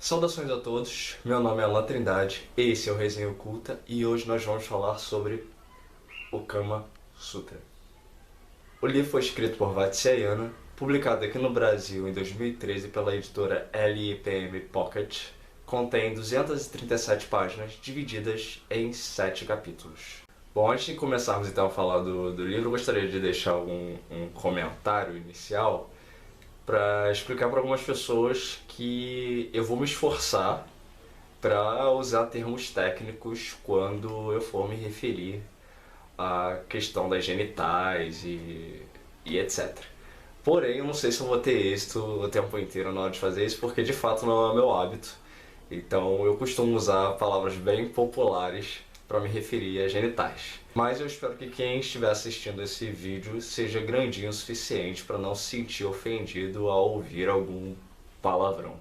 Saudações a todos, meu nome é Alan Trindade, esse é o Resenha Oculta e hoje nós vamos falar sobre o Kama Sutra. O livro foi escrito por Vatsyayana, publicado aqui no Brasil em 2013 pela editora LIPM Pocket, contém 237 páginas divididas em 7 capítulos. Bom, antes de começarmos então a falar do livro, eu gostaria de deixar um comentário inicial para explicar para algumas pessoas que eu vou me esforçar para usar termos técnicos quando eu for me referir à questão das genitais e etc. Porém, eu não sei se eu vou ter êxito o tempo inteiro na hora de fazer isso, porque de fato não é meu hábito. Então eu costumo usar palavras bem populares para me referir a genitais. Mas eu espero que quem estiver assistindo esse vídeo seja grandinho o suficiente para não se sentir ofendido ao ouvir algum palavrão.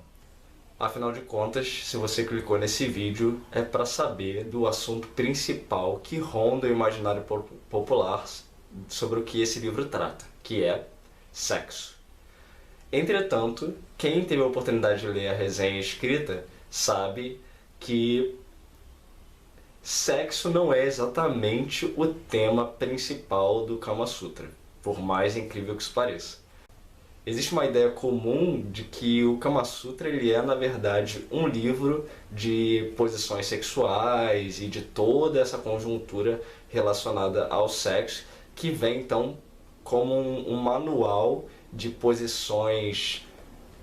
Afinal de contas, se você clicou nesse vídeo, é para saber do assunto principal que ronda o imaginário popular sobre o que esse livro trata, que é sexo. Entretanto, quem teve a oportunidade de ler a resenha escrita sabe que sexo não é exatamente o tema principal do Kama Sutra, por mais incrível que isso pareça. Existe uma ideia comum de que o Kama Sutra ele é, na verdade, um livro de posições sexuais e de toda essa conjuntura relacionada ao sexo, que vem, então, como um manual de posições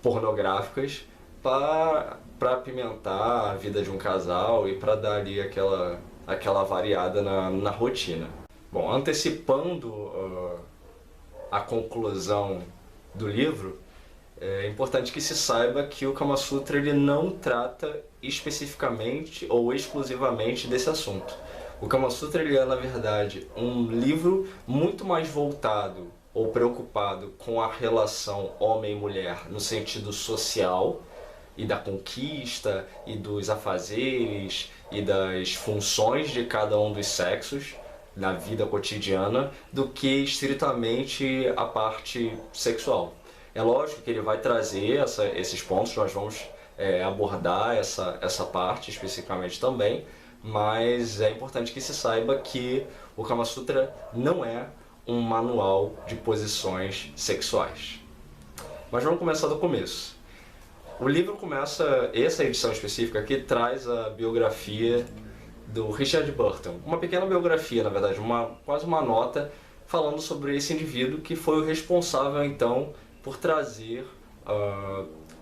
pornográficas para apimentar a vida de um casal e para dar ali aquela variada na rotina. Bom, antecipando a conclusão do livro, é importante que se saiba que o Kama Sutra ele não trata especificamente ou exclusivamente desse assunto. O Kama Sutra ele é, na verdade, um livro muito mais voltado ou preocupado com a relação homem e mulher no sentido social, e da conquista, e dos afazeres, e das funções de cada um dos sexos na vida cotidiana, do que estritamente a parte sexual. É lógico que ele vai trazer esses pontos, nós vamos abordar essa parte especificamente também, mas é importante que se saiba que o Kama Sutra não é um manual de posições sexuais. Mas vamos começar do começo. O livro começa, essa edição específica aqui traz a biografia do Richard Burton. Uma pequena biografia, na verdade, quase uma nota falando sobre esse indivíduo que foi o responsável, então, por trazer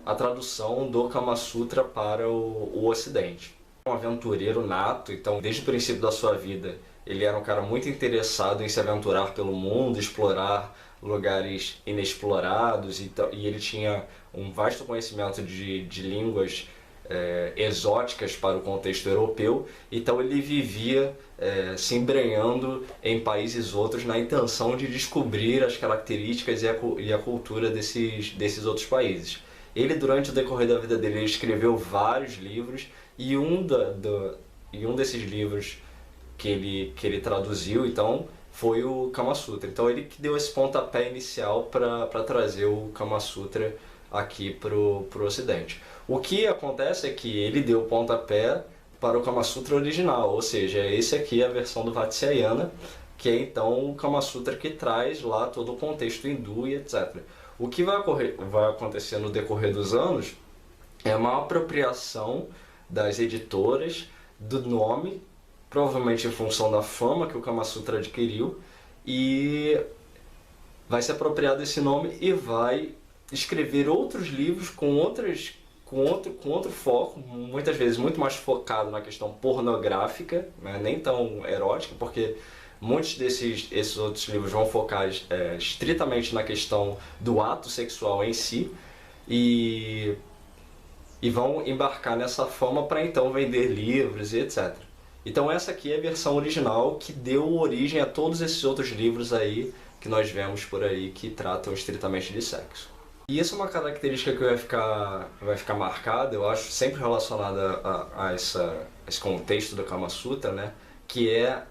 a tradução do Kama Sutra para o Ocidente. Um aventureiro nato, então, desde o princípio da sua vida, ele era um cara muito interessado em se aventurar pelo mundo, explorar lugares inexplorados, e ele tinha um vasto conhecimento de línguas exóticas para o contexto europeu, então ele vivia se embrenhando em países outros na intenção de descobrir as características e a cultura desses outros países. Ele, durante o decorrer da vida dele, ele escreveu vários livros, e um desses livros que ele traduziu, então, foi o Kama Sutra. Então ele que deu esse pontapé inicial para trazer o Kama Sutra aqui pro Ocidente. O que acontece é que ele deu o pontapé para o Kama Sutra original, ou seja, esse aqui é a versão do Vatsyayana, que é então o Kama Sutra que traz lá todo o contexto hindu e etc. O que vai acontecer no decorrer dos anos é uma apropriação das editoras do nome, provavelmente em função da fama que o Kama Sutra adquiriu, e vai se apropriar desse nome e vai escrever outros livros com outro foco, muitas vezes muito mais focado na questão pornográfica, né, nem tão erótica, porque muitos esses outros livros vão focar estritamente na questão do ato sexual em si, e vão embarcar nessa fama para então vender livros e etc. Então essa aqui é a versão original que deu origem a todos esses outros livros aí que nós vemos por aí que tratam estritamente de sexo. E isso é uma característica que vai ficar marcada, eu acho, sempre relacionada a esse contexto do Kama Sutra, né? Que é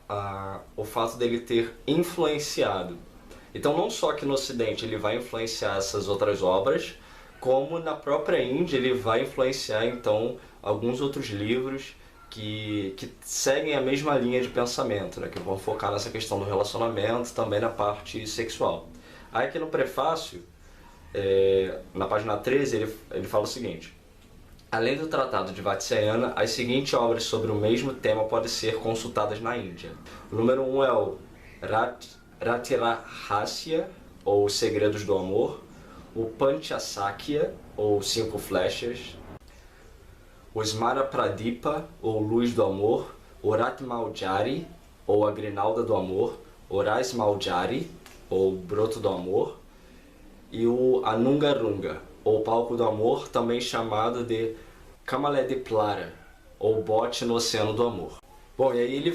o fato dele ter influenciado. Então não só que no Ocidente ele vai influenciar essas outras obras, como na própria Índia ele vai influenciar então alguns outros livros que seguem a mesma linha de pensamento, né, que vão focar nessa questão do relacionamento, também na parte sexual. Aí aqui no prefácio, na página 13, ele fala o seguinte: além do Tratado de Vatsyayana, as seguintes obras sobre o mesmo tema podem ser consultadas na Índia. O número 1 é o Ratirahasya, ou Segredos do Amor, o Panchasakya, ou Cinco Flechas, o Smara Pradipa, ou Luz do Amor, o Ratmaljari, ou A Grinalda do Amor, o Rasmaljari, ou Broto do Amor, e o Anungarunga, ou Palco do Amor, também chamado de Kamaladiplara, ou Bote no Oceano do Amor. Bom, e aí ele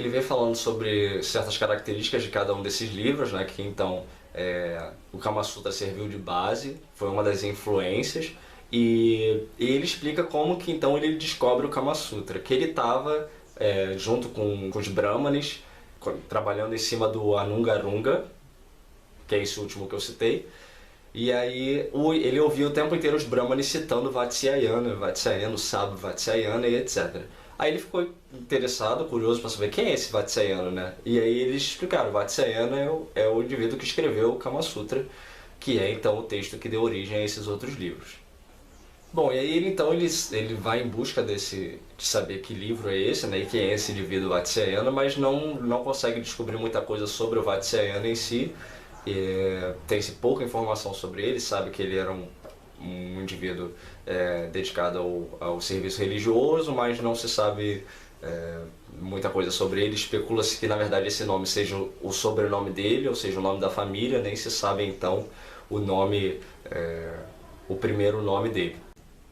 vem falando sobre certas características de cada um desses livros, né, que então o Kama Sutra serviu de base, foi uma das influências, e ele explica como que então ele descobre o Kama Sutra, que ele estava junto com os Brahmanes, trabalhando em cima do Anungarunga, que é esse último que eu citei, e aí ele ouvia o tempo inteiro os Brahmanes citando Vatsyayana, o sábio Vatsyayana e etc. Aí ele ficou interessado, curioso para saber quem é esse Vatsyayana, né? E aí eles explicaram: Vatsyayana é o indivíduo que escreveu o Kama Sutra, que é então o texto que deu origem a esses outros livros. Bom, e aí ele vai em busca de saber que livro é esse, né? E quem é esse indivíduo Vatsyayana, mas não consegue descobrir muita coisa sobre o Vatsyayana em si. Tem-se pouca informação sobre ele, sabe que ele era um indivíduo dedicado ao serviço religioso, mas não se sabe muita coisa sobre ele. Especula-se que na verdade esse nome seja o sobrenome dele, ou seja, o nome da família, nem se sabe então o nome, o primeiro nome dele.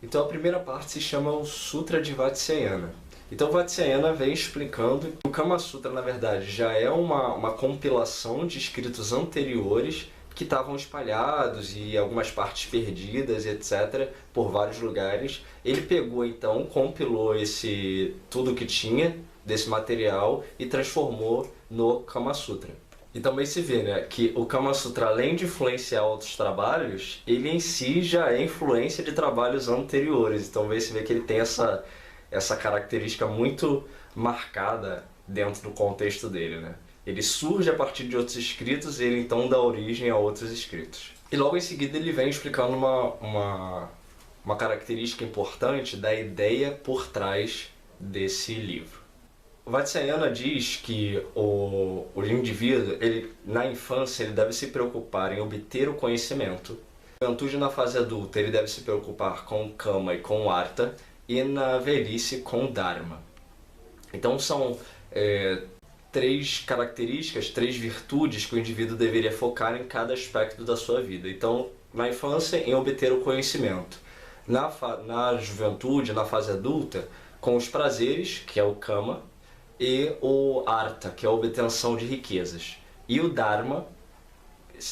Então a primeira parte se chama o Sutra de Vatsyayana. Então Vatsyayana vem explicando que o Kama Sutra, na verdade, já é uma compilação de escritos anteriores que estavam espalhados e algumas partes perdidas, etc., por vários lugares. Ele pegou, então, compilou tudo que tinha desse material e transformou no Kama Sutra. E também se vê, né, que o Kama Sutra, além de influenciar outros trabalhos, ele em si já é influência de trabalhos anteriores. Então se vê que ele tem essa característica muito marcada dentro do contexto dele, né? Ele surge a partir de outros escritos e ele então dá origem a outros escritos. E logo em seguida ele vem explicando uma característica importante da ideia por trás desse livro. O Vatsyayana diz que o indivíduo, na infância, ele deve se preocupar em obter o conhecimento. Na juventude, na fase adulta, ele deve se preocupar com o Kama e com o Artha, e na velhice com o Dharma. Então são três características, três virtudes que o indivíduo deveria focar em cada aspecto da sua vida. Então, na infância, em obter o conhecimento. Na juventude, na fase adulta, com os prazeres, que é o Kama, e o Artha, que é a obtenção de riquezas. E o Dharma,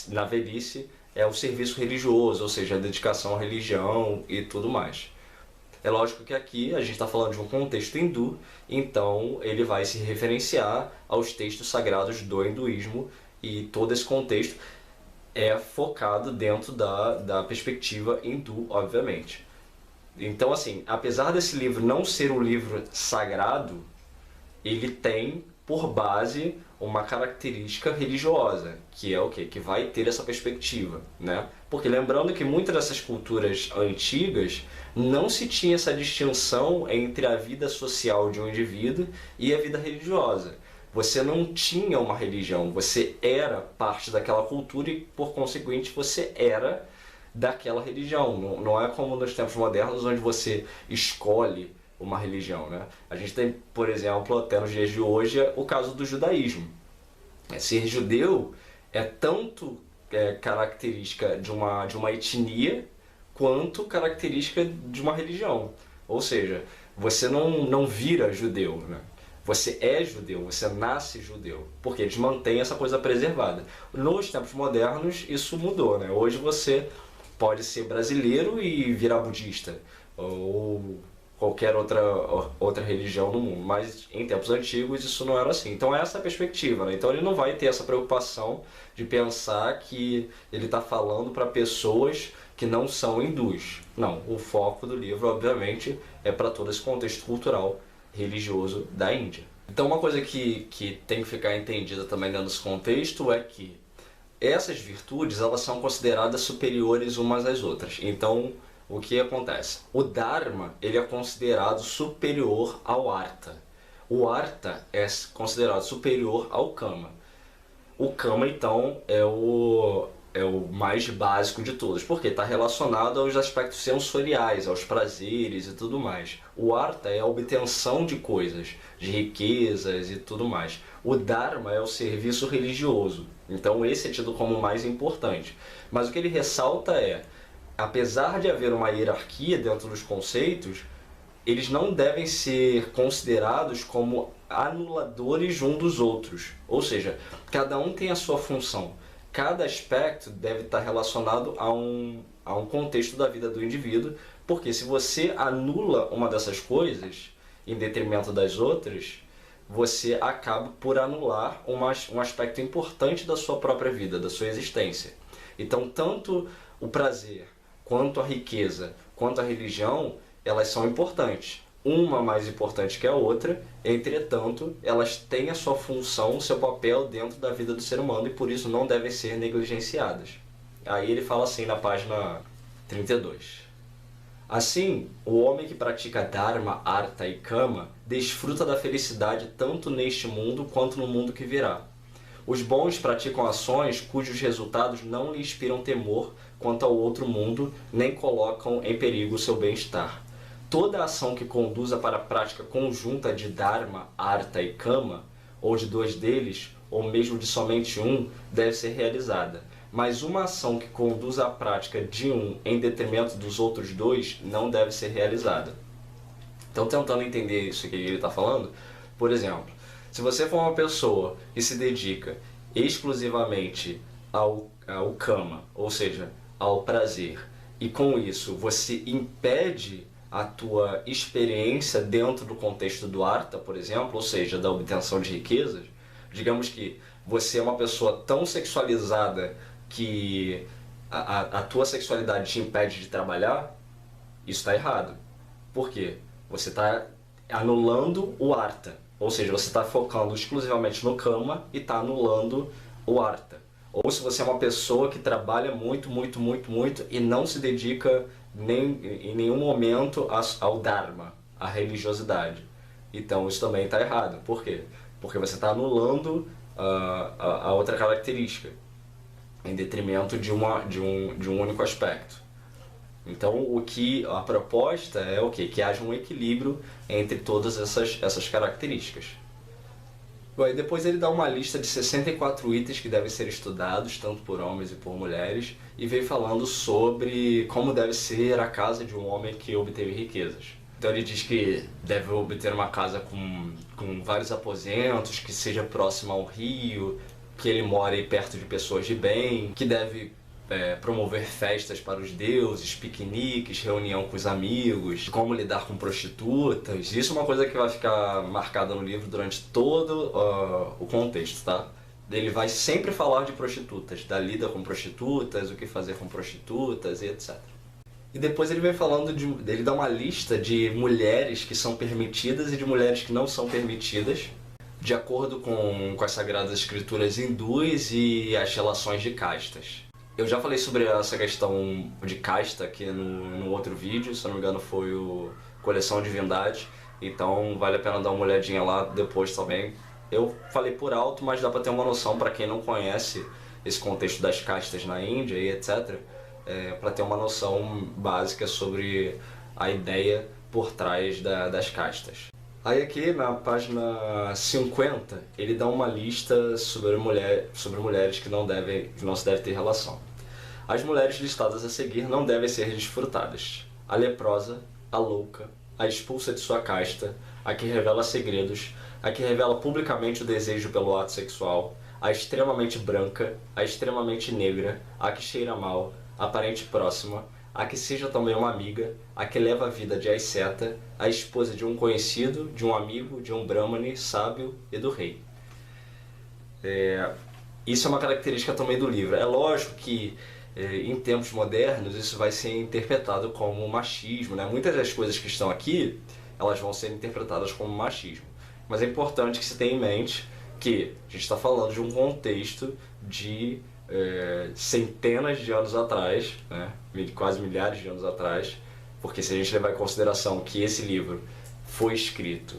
na velhice, é o serviço religioso, ou seja, a dedicação à religião e tudo mais. É lógico que aqui a gente está falando de um contexto hindu, então ele vai se referenciar aos textos sagrados do hinduísmo, e todo esse contexto é focado dentro da perspectiva hindu, obviamente. Então, assim, apesar desse livro não ser um livro sagrado, ele tem por base uma característica religiosa, que é o quê? Que vai ter essa perspectiva, né? Porque lembrando que muitas dessas culturas antigas não se tinha essa distinção entre a vida social de um indivíduo e a vida religiosa. Você não tinha uma religião, você era parte daquela cultura e, por conseguinte, você era daquela religião. Não é como nos tempos modernos, onde você escolhe uma religião, né? A gente tem, por exemplo, até nos dias de hoje, o caso do judaísmo. Ser judeu é tanto característica de uma etnia quanto característica de uma religião. Ou seja, você não vira judeu, né? Você é judeu, você nasce judeu, porque eles mantêm essa coisa preservada. Nos tempos modernos isso mudou, né? Hoje você pode ser brasileiro e virar budista, ou qualquer outra religião no mundo, mas em tempos antigos isso não era assim. Então essa é a perspectiva, né? Então ele não vai ter essa preocupação de pensar que ele está falando para pessoas que não são hindus. Não, o foco do livro, obviamente, é para todo esse contexto cultural religioso da Índia. Então uma coisa que tem que ficar entendida também dentro desse contexto é que essas virtudes, elas são consideradas superiores umas às outras. Então, o que acontece? O Dharma, ele é considerado superior ao Artha. O Artha é considerado superior ao Kama. O Kama, então, é o mais básico de todos, porque está relacionado aos aspectos sensoriais, aos prazeres e tudo mais. O Artha é a obtenção de coisas, de riquezas e tudo mais. O Dharma é o serviço religioso, então esse é tido como o mais importante. Mas o que ele ressalta é, apesar de haver uma hierarquia dentro dos conceitos, eles não devem ser considerados como anuladores um dos outros. Ou seja, cada um tem a sua função. Cada aspecto deve estar relacionado a um contexto da vida do indivíduo, porque se você anula uma dessas coisas em detrimento das outras, você acaba por anular um aspecto importante da sua própria vida, da sua existência. Então, tanto o prazer, quanto a riqueza, quanto a religião, elas são importantes. Uma mais importante que a outra, entretanto, elas têm a sua função, o seu papel dentro da vida do ser humano e por isso não devem ser negligenciadas. Aí ele fala assim na página 32. Assim, o homem que pratica Dharma, Artha e Kama desfruta da felicidade tanto neste mundo quanto no mundo que virá. Os bons praticam ações cujos resultados não lhe inspiram temor quanto ao outro mundo, nem colocam em perigo o seu bem-estar. Toda ação que conduza para a prática conjunta de Dharma, Artha e Kama, ou de dois deles, ou mesmo de somente um, deve ser realizada. Mas uma ação que conduza à prática de um em detrimento dos outros dois não deve ser realizada. Então, tentando entender isso que ele está falando, por exemplo, se você for uma pessoa que se dedica exclusivamente ao Kama, ou seja, ao prazer, e com isso você impede a tua experiência dentro do contexto do Artha, por exemplo, ou seja, da obtenção de riquezas, digamos que você é uma pessoa tão sexualizada que a tua sexualidade te impede de trabalhar, isso está errado. Por quê? Você está anulando o Artha, ou seja, você está focando exclusivamente no Kama e está anulando o Artha. Ou se você é uma pessoa que trabalha muito e não se dedica em nenhum momento ao Dharma, à religiosidade. Então isso também está errado. Por quê? Porque você está anulando a outra característica, em detrimento de um único aspecto. Então a proposta é o quê? Que haja um equilíbrio entre todas essas características. Aí depois ele dá uma lista de 64 itens que devem ser estudados, tanto por homens e por mulheres, e vem falando sobre como deve ser a casa de um homem que obteve riquezas. Então ele diz que deve obter uma casa com vários aposentos, que seja próxima ao rio, que ele more perto de pessoas de bem, que deve promover festas para os deuses, piqueniques, reunião com os amigos, como lidar com prostitutas. Isso é uma coisa que vai ficar marcada no livro durante todo o contexto, tá? Ele vai sempre falar de prostitutas, da lida com prostitutas, o que fazer com prostitutas e etc. E depois ele vem falando ele dá uma lista de mulheres que são permitidas e de mulheres que não são permitidas, de acordo com as sagradas escrituras hindus e as relações de castas. Eu já falei sobre essa questão de casta aqui no outro vídeo, se eu não me engano foi o Coleção Divindade, então vale a pena dar uma olhadinha lá depois também. Eu falei por alto, mas dá pra ter uma noção para quem não conhece esse contexto das castas na Índia e etc, para ter uma noção básica sobre a ideia por trás das castas. Aí aqui na página 50 ele dá uma lista sobre mulheres que não se deve ter relação. As mulheres listadas a seguir não devem ser desfrutadas: a leprosa, a louca, a expulsa de sua casta, a que revela segredos, a que revela publicamente o desejo pelo ato sexual, a extremamente branca, a extremamente negra, a que cheira mal, a parente próxima, a que seja também uma amiga, a que leva a vida de asceta, a esposa de um conhecido, de um amigo, de um brahmane, sábio e do rei. Isso é uma característica também do livro. É lógico que em tempos modernos isso vai ser interpretado como machismo, né? Muitas das coisas que estão aqui, elas vão ser interpretadas como machismo. Mas é importante que se tenha em mente que a gente está falando de um contexto de centenas de anos atrás, né? Quase milhares de anos atrás, porque se a gente levar em consideração que esse livro foi escrito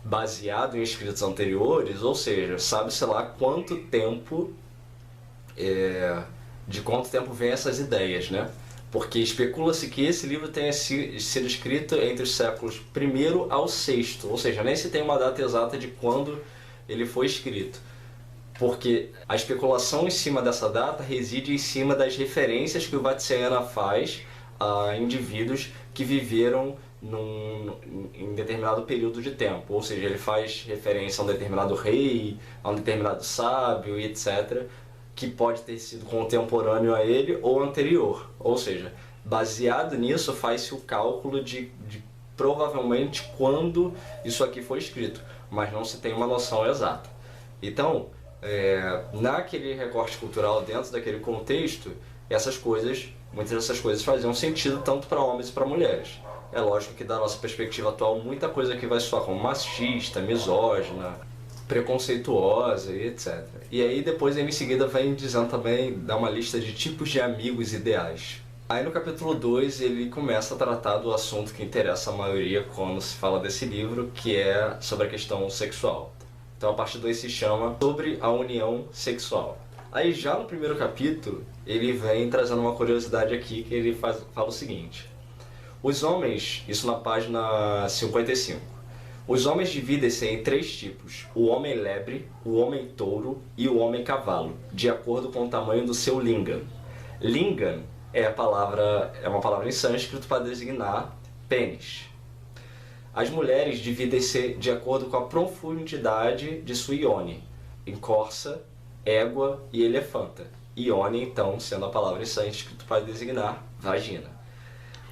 baseado em escritos anteriores, ou seja, sabe-se lá quanto tempo, de quanto tempo vem essas ideias, né? Porque especula-se que esse livro tenha sido escrito entre os séculos I ao VI, ou seja, nem se tem uma data exata de quando ele foi escrito. Porque a especulação em cima dessa data reside em cima das referências que o Vatsyayana faz a indivíduos que viveram em determinado período de tempo. Ou seja, ele faz referência a um determinado rei, a um determinado sábio e etc., que pode ter sido contemporâneo a ele ou anterior. Ou seja, baseado nisso faz-se o cálculo de provavelmente quando isso aqui foi escrito, mas não se tem uma noção exata. Então, naquele recorte cultural, dentro daquele contexto, muitas dessas coisas faziam sentido tanto para homens e para mulheres. É lógico que da nossa perspectiva atual, muita coisa aqui vai soar como machista, misógina, preconceituosa e etc. E aí depois ele em seguida vem dizendo também, dá uma lista de tipos de amigos ideais. Aí no capítulo 2 ele começa a tratar do assunto que interessa a maioria quando se fala desse livro, que é sobre a questão sexual. Então a parte 2 se chama Sobre a União Sexual. Aí já no primeiro capítulo ele vem trazendo uma curiosidade aqui, que ele fala o seguinte: os homens, isso na página 55, os homens dividem-se em 3 tipos: o homem lebre, o homem touro e o homem cavalo, de acordo com o tamanho do seu lingam. Lingam é uma palavra em sânscrito para designar pênis. As mulheres dividem-se de acordo com a profundidade de sua ione, em corça, égua e elefanta. Ione, então, sendo a palavra em sânscrito para designar vagina.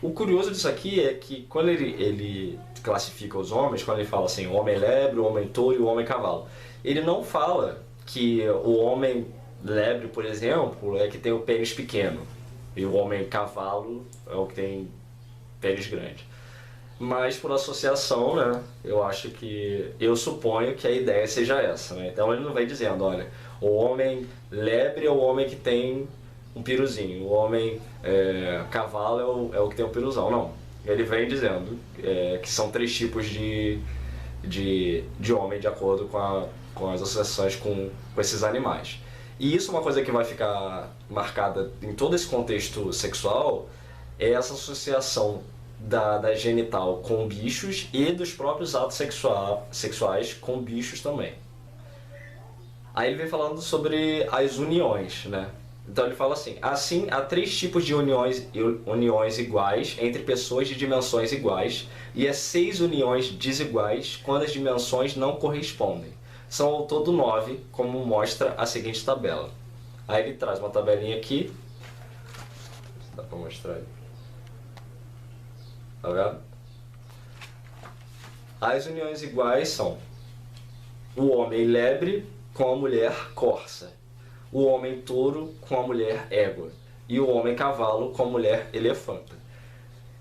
O curioso disso aqui é que quando ele classifica os homens, quando ele fala assim, o homem lebre, o homem touro e o homem cavalo, ele não fala que o homem lebre, por exemplo, é que tem o pênis pequeno e o homem cavalo é o que tem pênis grande. Mas por associação, né, eu suponho que a ideia seja essa, né? Então ele não vem dizendo, olha, o homem lebre é o homem que tem um piruzinho, o homem cavalo é o que tem um piruzão, não. Ele vem dizendo que são 3 tipos de homem de acordo com as associações com esses animais. E isso é uma coisa que vai ficar marcada em todo esse contexto sexual, é essa associação da genital com bichos e dos próprios atos sexuais com bichos também. Aí ele vem falando sobre as uniões, né? Então ele fala assim, há 3 tipos de uniões iguais entre pessoas de dimensões iguais e há 6 uniões desiguais quando as dimensões não correspondem. São ao todo 9, como mostra a seguinte tabela. Aí ele traz uma tabelinha aqui, dá pra mostrar aí. Tá vendo? As uniões iguais são o homem lebre com a mulher corça, o homem touro com a mulher égua e o homem cavalo com a mulher elefanta.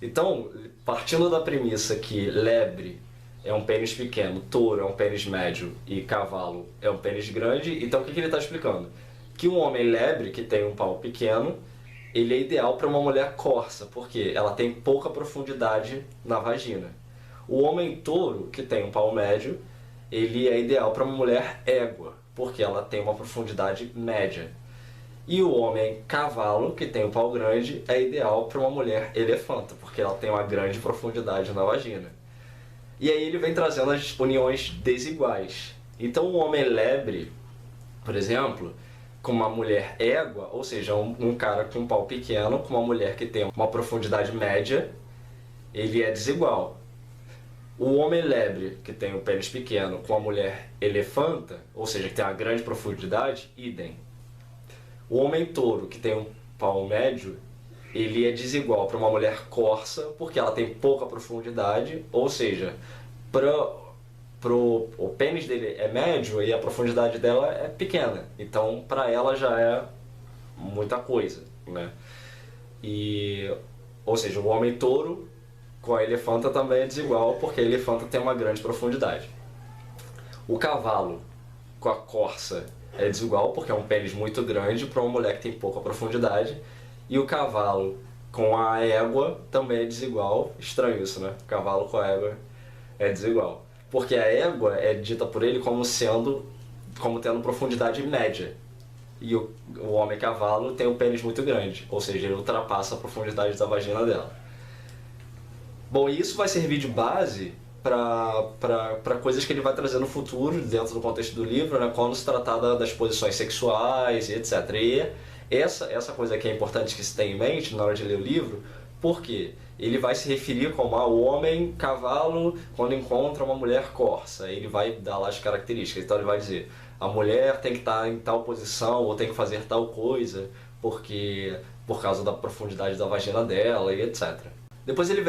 Então, partindo da premissa que lebre é um pênis pequeno, touro é um pênis médio e cavalo é um pênis grande, então o que ele está explicando? Que um homem lebre, que tem um pau pequeno, ele é ideal para uma mulher corça, porque ela tem pouca profundidade na vagina. O homem touro, que tem um pau médio, ele é ideal para uma mulher égua, porque ela tem uma profundidade média. E o homem cavalo, que tem um pau grande, é ideal para uma mulher elefanta, porque ela tem uma grande profundidade na vagina. E aí ele vem trazendo as uniões desiguais. Então o homem lebre, por exemplo, com uma mulher égua, ou seja, um cara com um pau pequeno, com uma mulher que tem uma profundidade média, ele é desigual. O homem lebre, que tem um pênis pequeno, com a mulher elefanta, ou seja, que tem uma grande profundidade, idem. O homem touro, que tem um pau médio, ele é desigual para uma mulher corça, porque ela tem pouca profundidade, ou seja, o pênis dele é médio e a profundidade dela é pequena. Então, para ela já é muita coisa. né? Ou seja, o homem touro com a elefanta também é desigual, porque a elefanta tem uma grande profundidade. O cavalo com a corça é desigual, porque é um pênis muito grande para uma mulher que tem pouca profundidade. E o cavalo com a égua também é desigual. Estranho isso, né? O cavalo com a égua é desigual. Porque a égua é dita por ele como tendo profundidade média. E o homem cavalo tem um pênis muito grande, ou seja, ele ultrapassa a profundidade da vagina dela. Bom, e isso vai servir de base para coisas que ele vai trazer no futuro, dentro do contexto do livro, né, quando se tratar das posições sexuais e etc. E essa coisa aqui é importante que se tenha em mente na hora de ler o livro, porque ele vai se referir como o homem cavalo quando encontra uma mulher corça. Ele vai dar lá as características. Então ele vai dizer, a mulher tem que estar em tal posição ou tem que fazer tal coisa por causa da profundidade da vagina dela e etc. Depois ele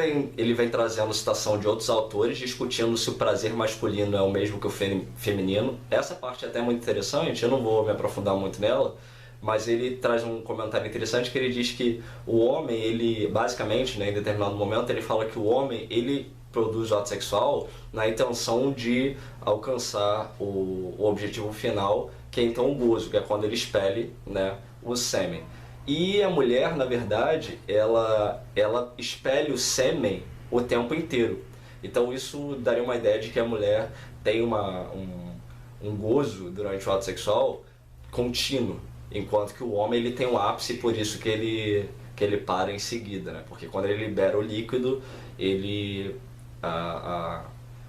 vem trazendo citação de outros autores, discutindo se o prazer masculino é o mesmo que o feminino. Essa parte é até muito interessante, eu não vou me aprofundar muito nela, mas ele traz um comentário interessante que ele diz que o homem, ele basicamente, né, em determinado momento, ele fala que o homem, ele produz o ato sexual na intenção de alcançar o objetivo final, que é então o gozo, que é quando ele expele, né, o sêmen. E a mulher, na verdade, ela expele o sêmen o tempo inteiro. Então isso daria uma ideia de que a mulher tem um gozo durante o ato sexual contínuo, enquanto que o homem ele tem um ápice, por isso que ele para em seguida, né? Porque quando ele libera o líquido,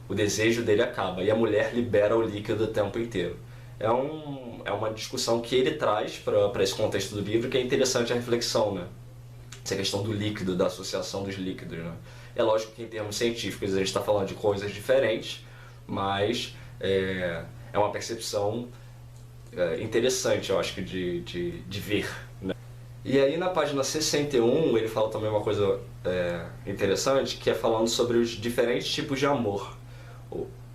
o desejo dele acaba, e a mulher libera o líquido o tempo inteiro. É uma discussão que ele traz para esse contexto do livro, que é interessante a reflexão, né? Essa questão do líquido, da associação dos líquidos, né? É lógico que em termos científicos a gente está falando de coisas diferentes, mas é uma percepção interessante, eu acho que de ver, né? E aí na página 61 ele fala também uma coisa interessante, que é falando sobre os diferentes tipos de amor.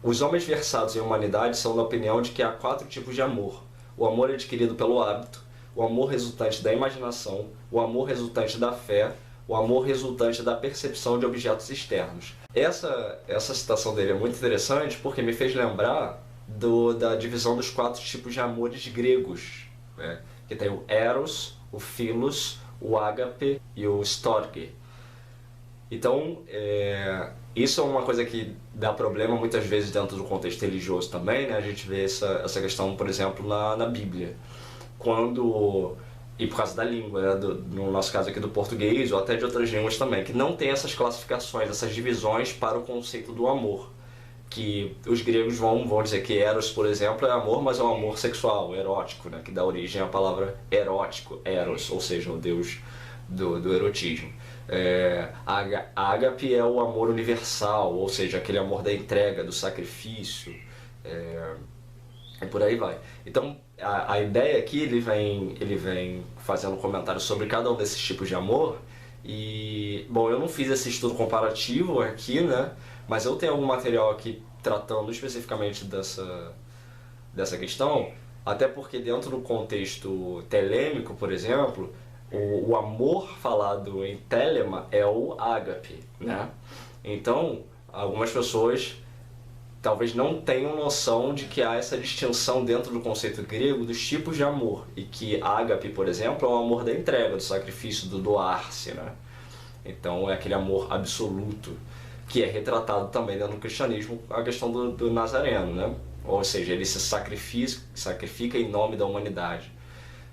Os homens versados em humanidade são da opinião de que há 4 tipos de amor. O amor adquirido pelo hábito, o amor resultante da imaginação, o amor resultante da fé, o amor resultante da percepção de objetos externos. Essa citação dele é muito interessante porque me fez lembrar da divisão dos 4 tipos de amores gregos, né? Que tem o Eros, o Philos, o Ágape e o Storge. Então, isso é uma coisa que dá problema muitas vezes dentro do contexto religioso também, né? A gente vê essa questão, por exemplo, na Bíblia. E por causa da língua, né? No nosso caso aqui do português, ou até de outras línguas também, que não tem essas classificações, essas divisões para o conceito do amor. Que os gregos vão dizer que Eros, por exemplo, é amor, mas é um amor sexual, erótico, né? Que dá origem à palavra erótico, Eros, ou seja, o deus do erotismo. Ágape é o amor universal, ou seja, aquele amor da entrega, do sacrifício, e por aí vai. Então, a ideia aqui, ele vem fazendo um comentário sobre cada um desses tipos de amor, e, bom, eu não fiz esse estudo comparativo aqui, né, mas eu tenho algum material aqui tratando especificamente dessa questão, até porque dentro do contexto telêmico, por exemplo, o amor falado em Telema é o ágape, né? Então, algumas pessoas talvez não tenham noção de que há essa distinção dentro do conceito grego dos tipos de amor, e que ágape, por exemplo, é o amor da entrega, do sacrifício, do doar-se, né? Então é aquele amor absoluto, que é retratado também dentro do cristianismo, a questão do Nazareno, né? Ou seja, ele se sacrifica em nome da humanidade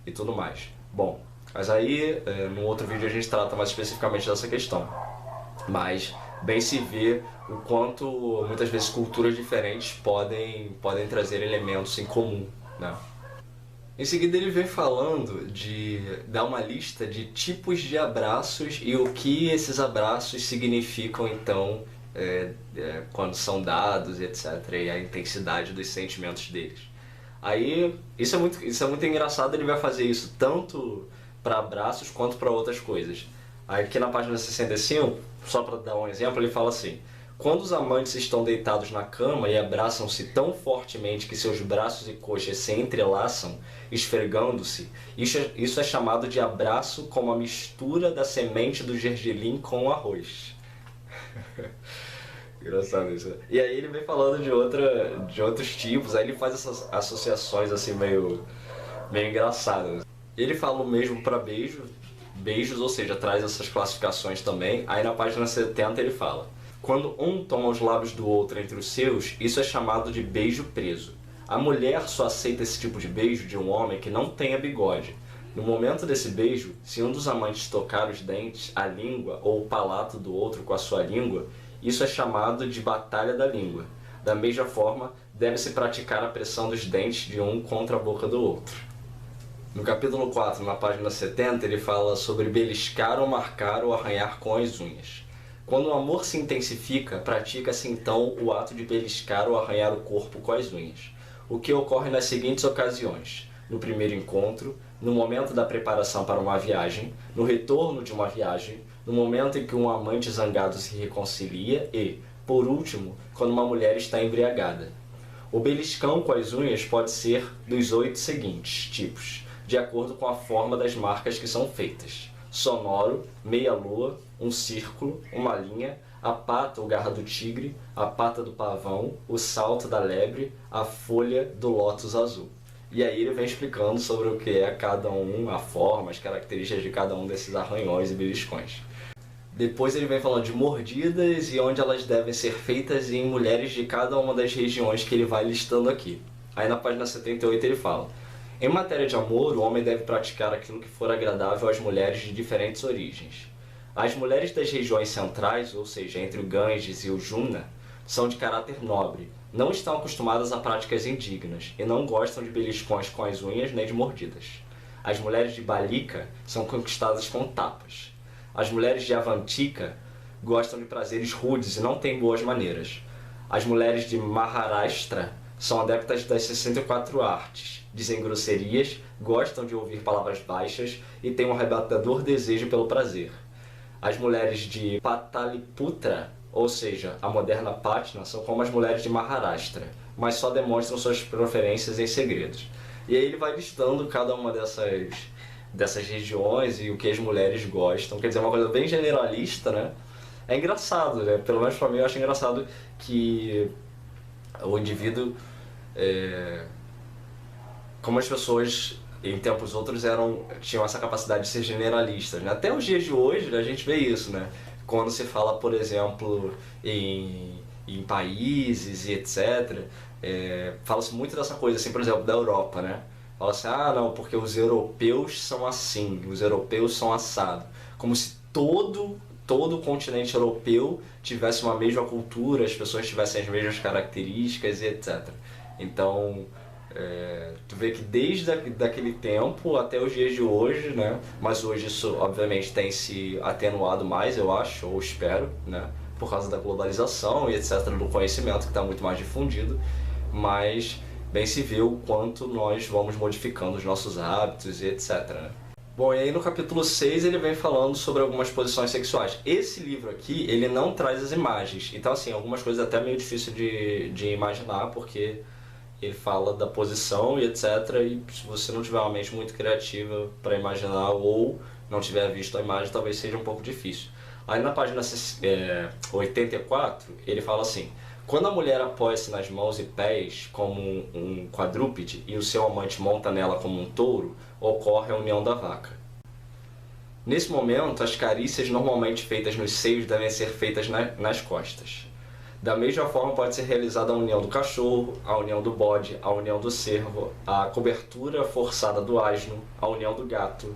e tudo mais. Bom, mas aí, no outro vídeo a gente trata mais especificamente dessa questão. Mas bem se vê o quanto muitas vezes culturas diferentes podem trazer elementos em comum, né? Em seguida ele vem falando de dar uma lista de tipos de abraços e o que esses abraços significam então quando são dados, etc. E a intensidade dos sentimentos deles. Aí, isso é muito engraçado, ele vai fazer isso tanto para abraços quanto para outras coisas. Aí, aqui na página 65, só para dar um exemplo, ele fala assim: Quando os amantes estão deitados na cama e abraçam-se tão fortemente que seus braços e coxas se entrelaçam, esfregando-se, isso é chamado de abraço, como a mistura da semente do gergelim com o arroz. Engraçado isso. E aí ele vem falando de outros tipos, aí ele faz essas associações assim meio engraçadas. Ele fala o mesmo para beijos, ou seja, traz essas classificações também. Aí na página 70 ele fala: quando um toma os lábios do outro entre os seus, isso é chamado de beijo preso. A mulher só aceita esse tipo de beijo de um homem que não tenha bigode. No momento desse beijo, se um dos amantes tocar os dentes, a língua ou o palato do outro com a sua língua, isso é chamado de batalha da língua. Da mesma forma, deve-se praticar a pressão dos dentes de um contra a boca do outro. No capítulo 4, na página 70, ele fala sobre beliscar ou marcar ou arranhar com as unhas. Quando o amor se intensifica, pratica-se então o ato de beliscar ou arranhar o corpo com as unhas, o que ocorre nas seguintes ocasiões: no primeiro encontro, no momento da preparação para uma viagem, no retorno de uma viagem, no momento em que um amante zangado se reconcilia e, por último, quando uma mulher está embriagada. O beliscão com as unhas pode ser dos 8 seguintes tipos, de acordo com a forma das marcas que são feitas: sonoro, meia-lua, um círculo, uma linha, a pata ou garra do tigre, a pata do pavão, o salto da lebre, a folha do lótus azul. E aí ele vem explicando sobre o que é cada um, a forma, as características de cada um desses arranhões e beliscões. Depois ele vem falando de mordidas e onde elas devem ser feitas em mulheres de cada uma das regiões que ele vai listando aqui. Aí na página 78 ele fala: em matéria de amor, o homem deve praticar aquilo que for agradável às mulheres de diferentes origens. As mulheres das regiões centrais, ou seja, entre o Ganges e o Jumna, são de caráter nobre, não estão acostumadas a práticas indignas e não gostam de beliscões com as unhas nem de mordidas. As mulheres de Balika são conquistadas com tapas. As mulheres de Avantika gostam de prazeres rudes e não têm boas maneiras. As mulheres de Maharashtra são adeptas das 64 artes, dizem grosserias, gostam de ouvir palavras baixas e têm um arrebatador desejo pelo prazer. As mulheres de Pataliputra, ou seja, a moderna Patna, são como as mulheres de Maharashtra, mas só demonstram suas preferências em segredos. E aí ele vai listando cada uma dessas regiões e o que as mulheres gostam. Quer dizer, uma coisa bem generalista, né? É engraçado, né? Pelo menos pra mim eu acho engraçado que o indivíduo, como as pessoas em tempos outros tinham essa capacidade de ser generalistas, né? Até os dias de hoje a gente vê isso, né? Quando se fala, por exemplo, em países e etc., fala-se muito dessa coisa, assim, por exemplo, da Europa, né? Fala-se, não, porque os europeus são assim, os europeus são assado. Como se todo o continente europeu tivesse uma mesma cultura, as pessoas tivessem as mesmas características e etc. Então, tu vê que desde daquele tempo até os dias de hoje, né? Mas hoje isso obviamente tem se atenuado mais, eu acho, ou espero, né? Por causa da globalização e etc, do conhecimento que está muito mais difundido, mas bem se vê o quanto nós vamos modificando os nossos hábitos e etc, né? Bom, e aí no capítulo 6 ele vem falando sobre algumas posições sexuais. Esse livro aqui, ele não traz as imagens, então assim, algumas coisas até meio difícil de imaginar, porque ele fala da posição e etc, e se você não tiver uma mente muito criativa para imaginar ou não tiver visto a imagem, talvez seja um pouco difícil. Aí na página 84, ele fala assim: quando a mulher apoia-se nas mãos e pés como um quadrúpede e o seu amante monta nela como um touro, ocorre a união da vaca. Nesse momento, as carícias normalmente feitas nos seios devem ser feitas nas costas. Da mesma forma pode ser realizada a união do cachorro, a união do bode, a união do cervo, a cobertura forçada do asno, a união do gato,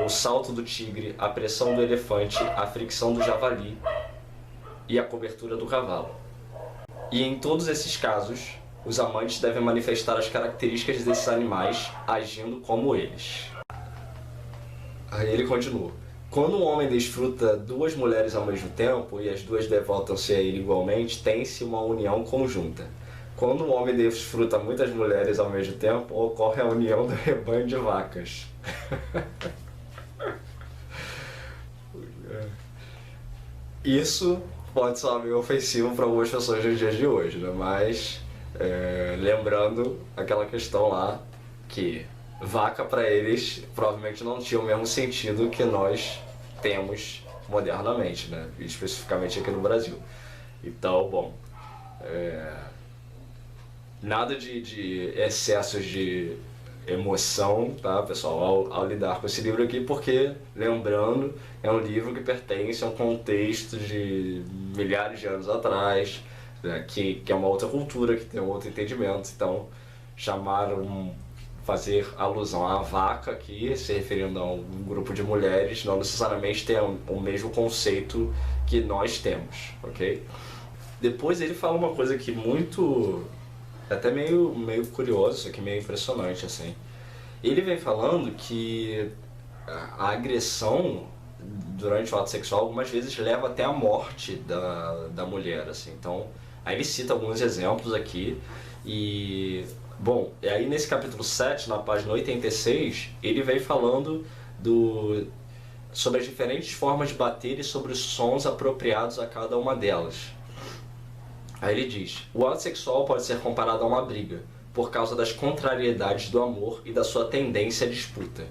o salto do tigre, a pressão do elefante, a fricção do javali e a cobertura do cavalo. E em todos esses casos, os amantes devem manifestar as características desses animais, agindo como eles. Aí ele continua: quando um homem desfruta duas mulheres ao mesmo tempo e as duas devotam-se a ele igualmente, tem-se uma união conjunta. Quando um homem desfruta muitas mulheres ao mesmo tempo, ocorre a união do rebanho de vacas. Isso pode soar meio ofensivo para algumas pessoas nos dias de hoje, né? Mas lembrando aquela questão lá que vaca para eles provavelmente não tinha o mesmo sentido que nós temos modernamente, né? Especificamente aqui no Brasil. Então, bom, nada de excessos de emoção, tá, pessoal, ao lidar com esse livro aqui, porque, lembrando, é um livro que pertence a um contexto de milhares de anos atrás, né, que é uma outra cultura, que tem um outro entendimento. Então, fazer alusão à vaca aqui, se referindo a um grupo de mulheres, não necessariamente tem o mesmo conceito que nós temos, ok? Depois ele fala uma coisa que até meio curioso, isso aqui meio impressionante, assim. Ele vem falando que a agressão durante o ato sexual algumas vezes leva até a morte da mulher, assim. Então, aí ele cita alguns exemplos aqui e... Bom, e aí nesse capítulo 7, na página 86, ele vem falando sobre as diferentes formas de bater e sobre os sons apropriados a cada uma delas. Aí ele diz: o ato sexual pode ser comparado a uma briga, por causa das contrariedades do amor e da sua tendência à disputa.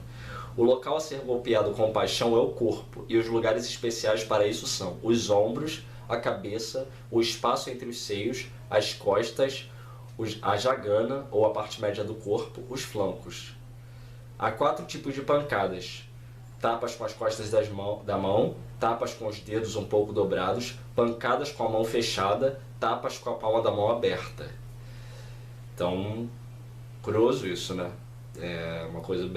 O local a ser golpeado com paixão é o corpo, e os lugares especiais para isso são os ombros, a cabeça, o espaço entre os seios, as costas, a jagana, ou a parte média do corpo, os flancos. Há 4 tipos de pancadas: tapas com as costas da mão, tapas com os dedos um pouco dobrados, pancadas com a mão fechada, tapas com a palma da mão aberta. Então, curioso isso, né? É uma coisa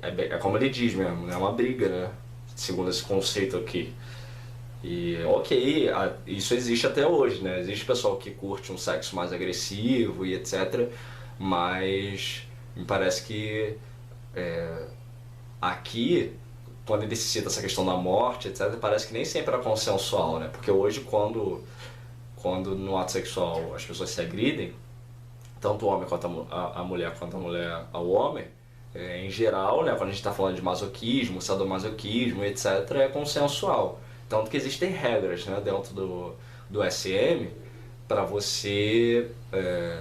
é como ele diz mesmo, né? É uma briga, né? Segundo esse conceito aqui. E ok, isso existe até hoje, né? Existe pessoal que curte um sexo mais agressivo e etc. Mas me parece que aqui, quando ele cita essa questão da morte, etc., parece que nem sempre é consensual, né? Porque hoje, quando no ato sexual as pessoas se agridem, tanto o homem quanto a mulher, quanto a mulher ao homem, em geral, né, quando a gente está falando de masoquismo, sadomasoquismo, etc., é consensual. Tanto que existem regras, né, dentro do SM para você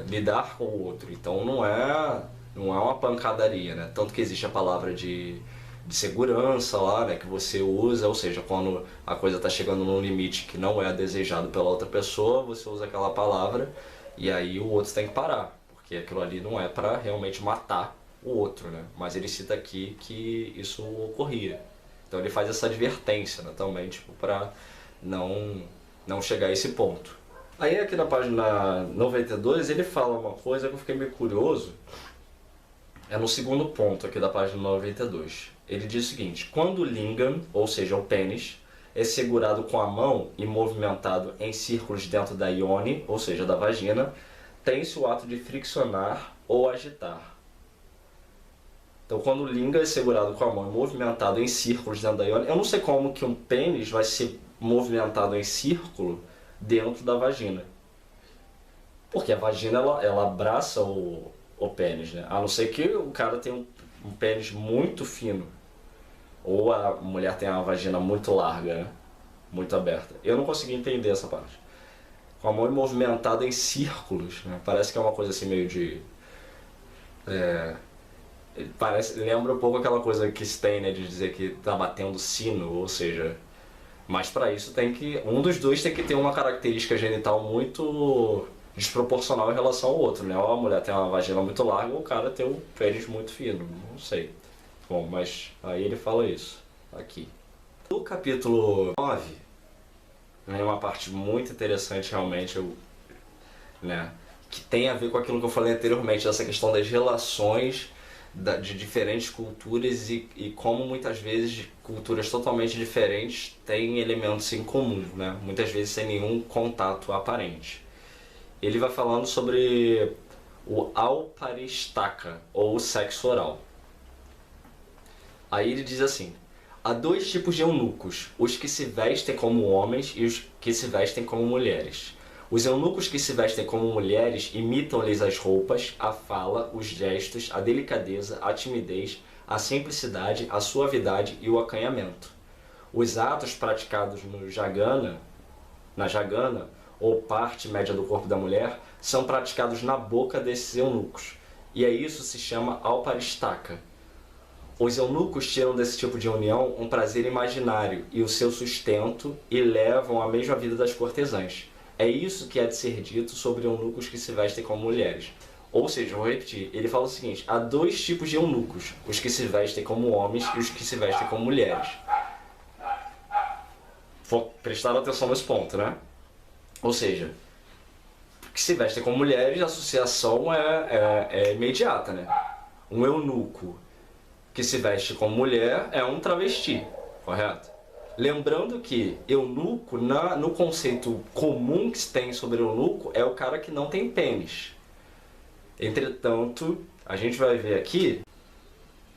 lidar com o outro. Então não é uma pancadaria, né? Tanto que existe a palavra de segurança lá, né, que você usa, ou seja, quando a coisa está chegando num limite que não é desejado pela outra pessoa, você usa aquela palavra e aí o outro tem que parar, porque aquilo ali não é para realmente matar o outro, né? Mas ele cita aqui que isso ocorria. Então ele faz essa advertência, né, também, tipo, para não chegar a esse ponto. Aí aqui na página 92 ele fala uma coisa que eu fiquei meio curioso. É no segundo ponto aqui da página 92. Ele diz o seguinte: quando o lingam, ou seja, o pênis, é segurado com a mão e movimentado em círculos dentro da ione, ou seja, da vagina, tem-se o ato de friccionar ou agitar. Então, quando o lingam é segurado com a mão e movimentado em círculos dentro da ione, eu não sei como que um pênis vai ser movimentado em círculo dentro da vagina. Porque a vagina, ela abraça o pênis, né? A não ser que o cara tenha um pênis muito fino. Ou a mulher tem uma vagina muito larga, né? Muito aberta. Eu não consegui entender essa parte. Com a mão movimentada em círculos, né? Parece que é uma coisa assim meio de... lembra um pouco aquela coisa que se tem, né? De dizer que tá batendo sino, ou seja... Mas para isso um dos dois tem que ter uma característica genital muito desproporcional em relação ao outro, né? Ou a mulher tem uma vagina muito larga ou o cara tem um pênis muito fino, não sei. Bom, mas aí ele fala isso, aqui. No capítulo 9, né, uma parte muito interessante realmente, né, que tem a ver com aquilo que eu falei anteriormente, dessa questão das relações de diferentes culturas e como muitas vezes culturas totalmente diferentes têm elementos em comum, né? Muitas vezes sem nenhum contato aparente. Ele vai falando sobre o auparistaka, ou o sexo oral. Aí ele diz assim: há 2 tipos de eunucos, os que se vestem como homens e os que se vestem como mulheres. Os eunucos que se vestem como mulheres imitam-lhes as roupas, a fala, os gestos, a delicadeza, a timidez, a simplicidade, a suavidade e o acanhamento. Os atos praticados no jagana, na jagana, ou parte média do corpo da mulher, são praticados na boca desses eunucos. E aí isso se chama alparistaca. Os eunucos tiram desse tipo de união um prazer imaginário e o seu sustento e levam a mesma vida das cortesãs. É isso que é de ser dito sobre eunucos que se vestem como mulheres. Ou seja, vou repetir, ele fala o seguinte: há dois tipos de eunucos, os que se vestem como homens e os que se vestem como mulheres. Prestaram atenção nesse ponto, né? Ou seja, que se vestem como mulheres, a associação é imediata, né? Um eunuco que se veste como mulher é um travesti, correto? Lembrando que eunuco, no conceito comum que se tem sobre eunuco, é o cara que não tem pênis. Entretanto, a gente vai ver aqui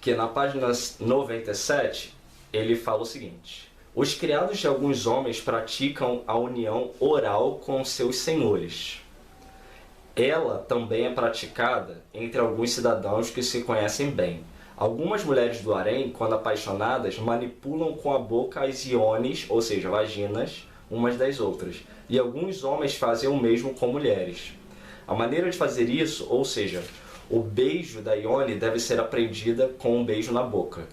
que na página 97 ele fala o seguinte: os criados de alguns homens praticam a união oral com seus senhores. Ela também é praticada entre alguns cidadãos que se conhecem bem. Algumas mulheres do harém, quando apaixonadas, manipulam com a boca as iones, ou seja, vaginas, umas das outras. E alguns homens fazem o mesmo com mulheres. A maneira de fazer isso, ou seja, o beijo da ione deve ser aprendida com um beijo na boca.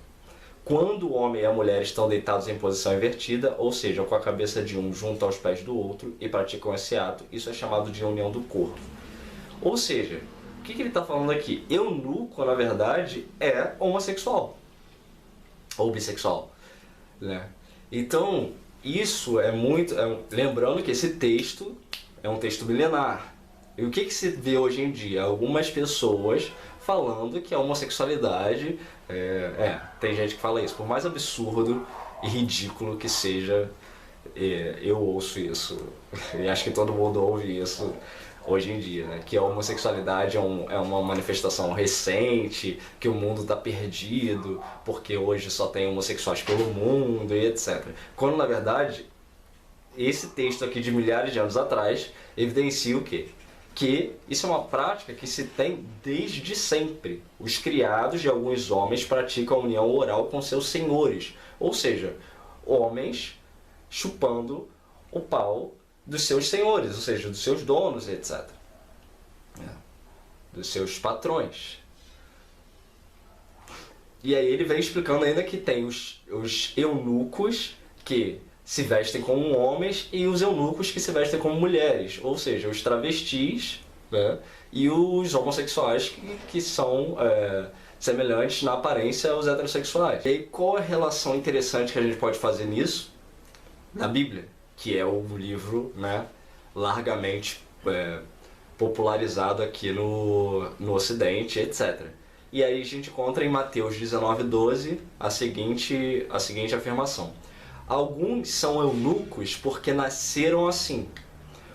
Quando o homem e a mulher estão deitados em posição invertida, ou seja, com a cabeça de um junto aos pés do outro, e praticam esse ato, isso é chamado de união do corpo. Ou seja, o que ele está falando aqui? Eunuco, na verdade, é homossexual. Ou bissexual, né? Então, isso é muito... lembrando que esse texto é um texto milenar. E o que se vê hoje em dia? Algumas pessoas falando que a homossexualidade... tem gente que fala isso. Por mais absurdo e ridículo que seja, eu ouço isso. E acho que todo mundo ouve isso hoje em dia, né? Que a homossexualidade é uma manifestação recente, que o mundo está perdido, porque hoje só tem homossexuais pelo mundo e etc. Quando, na verdade, esse texto aqui de milhares de anos atrás evidencia o quê? Que isso é uma prática que se tem desde sempre. Os criados de alguns homens praticam a união oral com seus senhores, ou seja, homens chupando o pau dos seus senhores, ou seja, dos seus donos, etc. Dos seus patrões. E aí ele vem explicando ainda que tem os eunucos que se vestem como homens e os eunucos que se vestem como mulheres, ou seja, os travestis, né, e os homossexuais que são semelhantes na aparência aos heterossexuais. E aí, qual a relação interessante que a gente pode fazer nisso? Na Bíblia, que é o livro, né, largamente popularizado aqui no Ocidente, etc. E aí a gente encontra em Mateus 19:12 a seguinte afirmação: alguns são eunucos porque nasceram assim,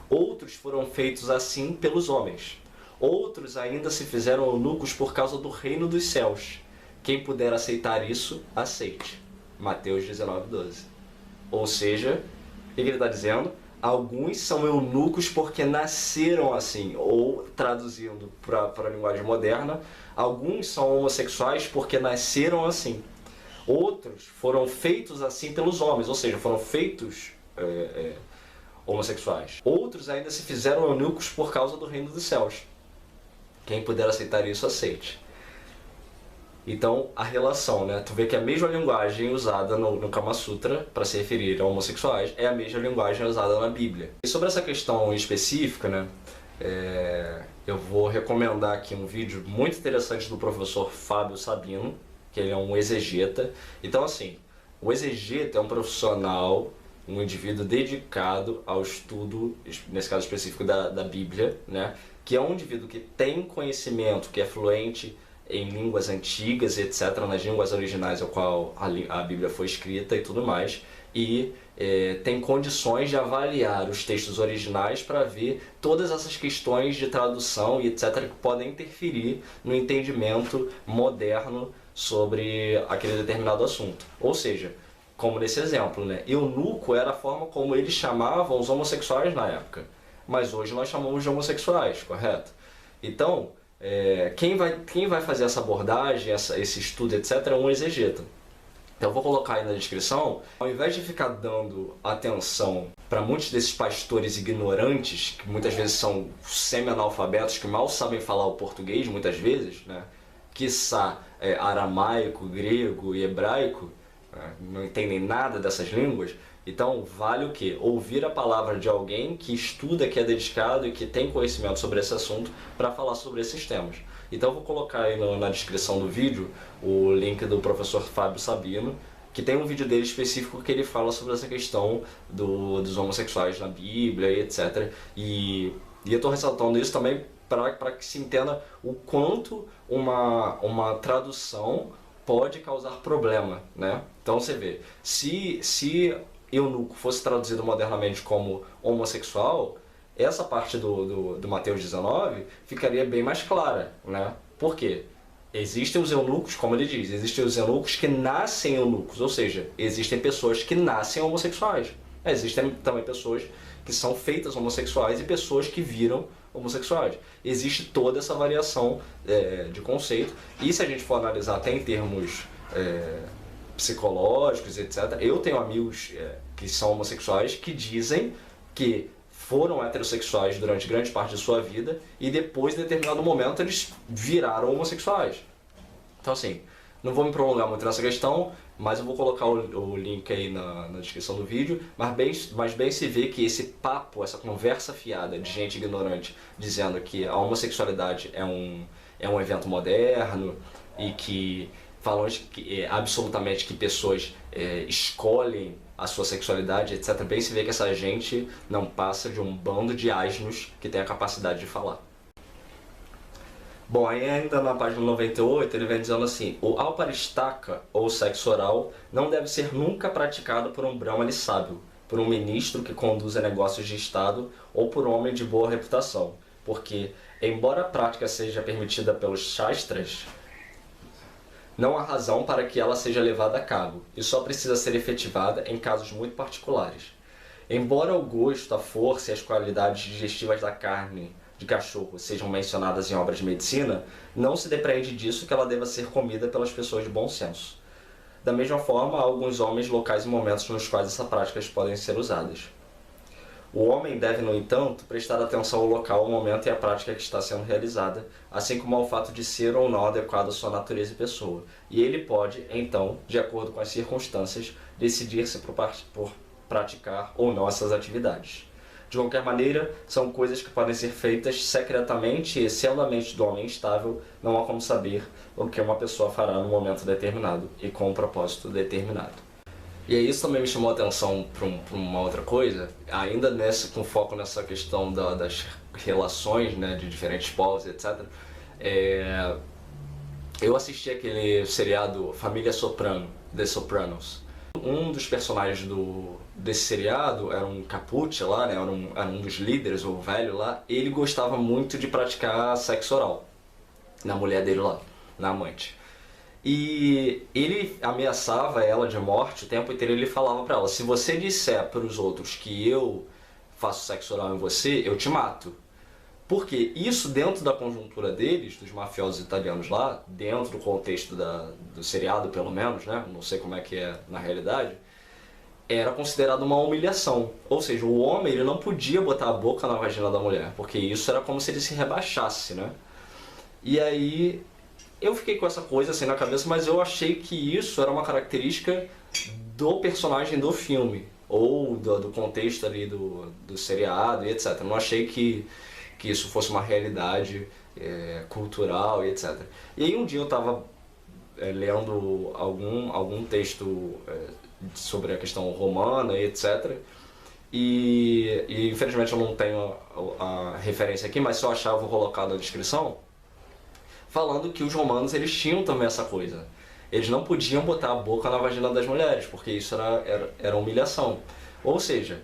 outros foram feitos assim pelos homens, outros ainda se fizeram eunucos por causa do reino dos céus. Quem puder aceitar isso, aceite. Mateus 19:12. Ou seja, o que ele está dizendo? Alguns são eunucos porque nasceram assim, ou traduzindo para a linguagem moderna, alguns são homossexuais porque nasceram assim. Outros foram feitos assim pelos homens, ou seja, foram feitos homossexuais. Outros ainda se fizeram eunucos por causa do reino dos céus. Quem puder aceitar isso, aceite. Então, a relação, né? Tu vê que a mesma linguagem usada no Kama Sutra para se referir a homossexuais é a mesma linguagem usada na Bíblia. E sobre essa questão específica, né? Eu vou recomendar aqui um vídeo muito interessante do professor Fábio Sabino, que ele é um exegeta. Então, assim, o exegeta é um profissional, um indivíduo dedicado ao estudo, nesse caso específico da Bíblia, né? Que é um indivíduo que tem conhecimento, que é fluente em línguas antigas, etc., nas línguas originais ao qual a Bíblia foi escrita e tudo mais, e tem condições de avaliar os textos originais para ver todas essas questões de tradução e etc., que podem interferir no entendimento moderno sobre aquele determinado assunto. Ou seja, como nesse exemplo, né? Eunuco era a forma como eles chamavam os homossexuais na época, mas hoje nós chamamos de homossexuais, correto? Então, quem vai fazer essa abordagem, esse estudo, etc., é um exegeta. Então eu vou colocar aí na descrição, ao invés de ficar dando atenção para muitos desses pastores ignorantes, que muitas vezes são semi-analfabetos, que mal sabem falar o português, muitas vezes, né? Quiçá aramaico, grego e hebraico, né? Não entendem nada dessas línguas. Então, vale o quê? Ouvir a palavra de alguém que estuda, que é dedicado e que tem conhecimento sobre esse assunto para falar sobre esses temas. Então, eu vou colocar aí na descrição do vídeo o link do professor Fábio Sabino, que tem um vídeo dele específico que ele fala sobre essa questão dos homossexuais na Bíblia e etc. E eu estou ressaltando isso também para que se entenda o quanto uma tradução pode causar problema, né? Então você vê, se eunuco fosse traduzido modernamente como homossexual, essa parte do Mateus 19 ficaria bem mais clara, né? Por quê? Existem os eunucos, como ele diz, existem os eunucos que nascem eunucos, ou seja, existem pessoas que nascem homossexuais. Existem também pessoas que são feitas homossexuais e pessoas que viram homossexuais. Existe toda essa variação de conceito, e se a gente for analisar até em termos psicológicos, etc., eu tenho amigos que são homossexuais que dizem que foram heterossexuais durante grande parte de sua vida e depois, em determinado momento, eles viraram homossexuais. Então, assim, não vou me prolongar muito nessa questão, mas eu vou colocar o link aí na descrição do vídeo, mas bem se vê que esse papo, essa conversa fiada de gente ignorante dizendo que a homossexualidade é um evento moderno e que falam absolutamente que pessoas escolhem a sua sexualidade, etc. Bem se vê que essa gente não passa de um bando de asnos que tem a capacidade de falar. Bom, aí ainda na página 98 ele vem dizendo assim: o alparistaca, ou sexo oral, não deve ser nunca praticado por um brahmane sábio, por um ministro que conduza negócios de Estado ou por um homem de boa reputação, porque, embora a prática seja permitida pelos shastras, não há razão para que ela seja levada a cabo, e só precisa ser efetivada em casos muito particulares. Embora o gosto, a força e as qualidades digestivas da carne de cachorro sejam mencionadas em obras de medicina, não se depreende disso que ela deva ser comida pelas pessoas de bom senso. Da mesma forma, há alguns homens, locais e momentos nos quais essas práticas podem ser usadas. O homem deve, no entanto, prestar atenção ao local, ao momento e à prática que está sendo realizada, assim como ao fato de ser ou não adequado à sua natureza e pessoa. E ele pode, então, de acordo com as circunstâncias, decidir-se por praticar ou não essas atividades. De qualquer maneira, são coisas que podem ser feitas secretamente e, sendo a mente do homem instável, não há como saber o que uma pessoa fará no momento determinado e com um propósito determinado. E aí isso também me chamou a atenção para uma outra coisa, ainda com foco nessa questão das relações, né, de diferentes povos, etc. Eu assisti aquele seriado Família Soprano, The Sopranos. Um dos personagens desse seriado era um Capucci lá, né, era um dos líderes, o velho lá. Ele gostava muito de praticar sexo oral na mulher dele lá, na amante. E ele ameaçava ela de morte o tempo inteiro. Ele falava pra ela: se você disser para os outros que eu faço sexo oral em você, eu te mato. Porque isso, dentro da conjuntura deles, dos mafiosos italianos lá, dentro do contexto do seriado pelo menos, né, não sei como é que é na realidade, era considerado uma humilhação. Ou seja, o homem ele não podia botar a boca na vagina da mulher, porque isso era como se ele se rebaixasse, né? E aí eu fiquei com essa coisa assim na cabeça, mas eu achei que isso era uma característica do personagem do filme, ou do contexto ali do seriado e etc. Eu não achei que isso fosse uma realidade cultural e etc. E aí um dia eu estava lendo algum texto sobre a questão romana e etc. E infelizmente eu não tenho a referência aqui, mas se eu achar eu vou colocar na descrição, falando que os romanos eles tinham também essa coisa. Eles não podiam botar a boca na vagina das mulheres, porque isso era humilhação. Ou seja,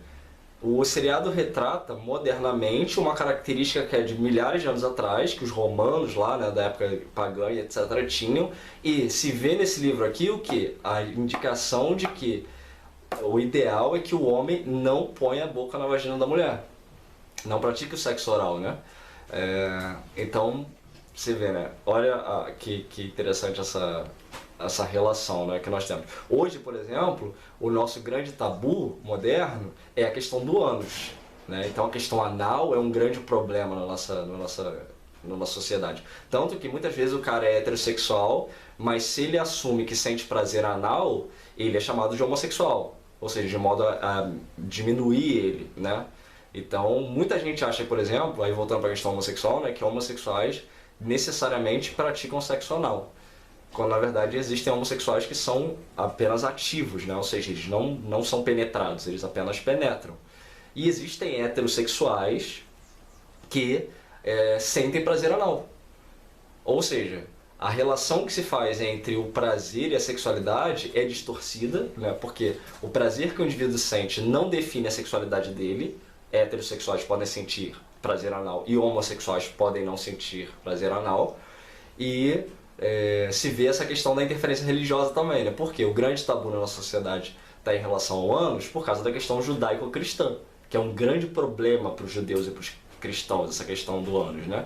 o seriado retrata modernamente uma característica que é de milhares de anos atrás, que os romanos lá, né, da época pagã e etc. tinham, e se vê nesse livro aqui o que? A indicação de que o ideal é que o homem não ponha a boca na vagina da mulher. Não pratique o sexo oral, né? Então, você vê, né? Olha que interessante essa relação, né, que nós temos. Hoje, por exemplo, o nosso grande tabu moderno é a questão do ânus, né? Então a questão anal é um grande problema na nossa sociedade. Tanto que muitas vezes o cara é heterossexual, mas se ele assume que sente prazer anal, ele é chamado de homossexual. Ou seja, de modo a diminuir ele, né? Então, muita gente acha, por exemplo, aí voltando para a questão homossexual, né, que homossexuais necessariamente praticam sexo anal. Quando na verdade existem homossexuais que são apenas ativos, né? Ou seja, eles não são penetrados, eles apenas penetram. E existem heterossexuais que sentem prazer anal. Ou seja, a relação que se faz entre o prazer e a sexualidade é distorcida, né? Porque o prazer que o indivíduo sente não define a sexualidade dele. Heterossexuais podem sentir prazer anal e homossexuais podem não sentir prazer anal. E se vê essa questão da interferência religiosa também, né? Porque o grande tabu na nossa sociedade está em relação ao ânus por causa da questão judaico-cristã, que é um grande problema para os judeus e para os cristãos, essa questão do ânus, né?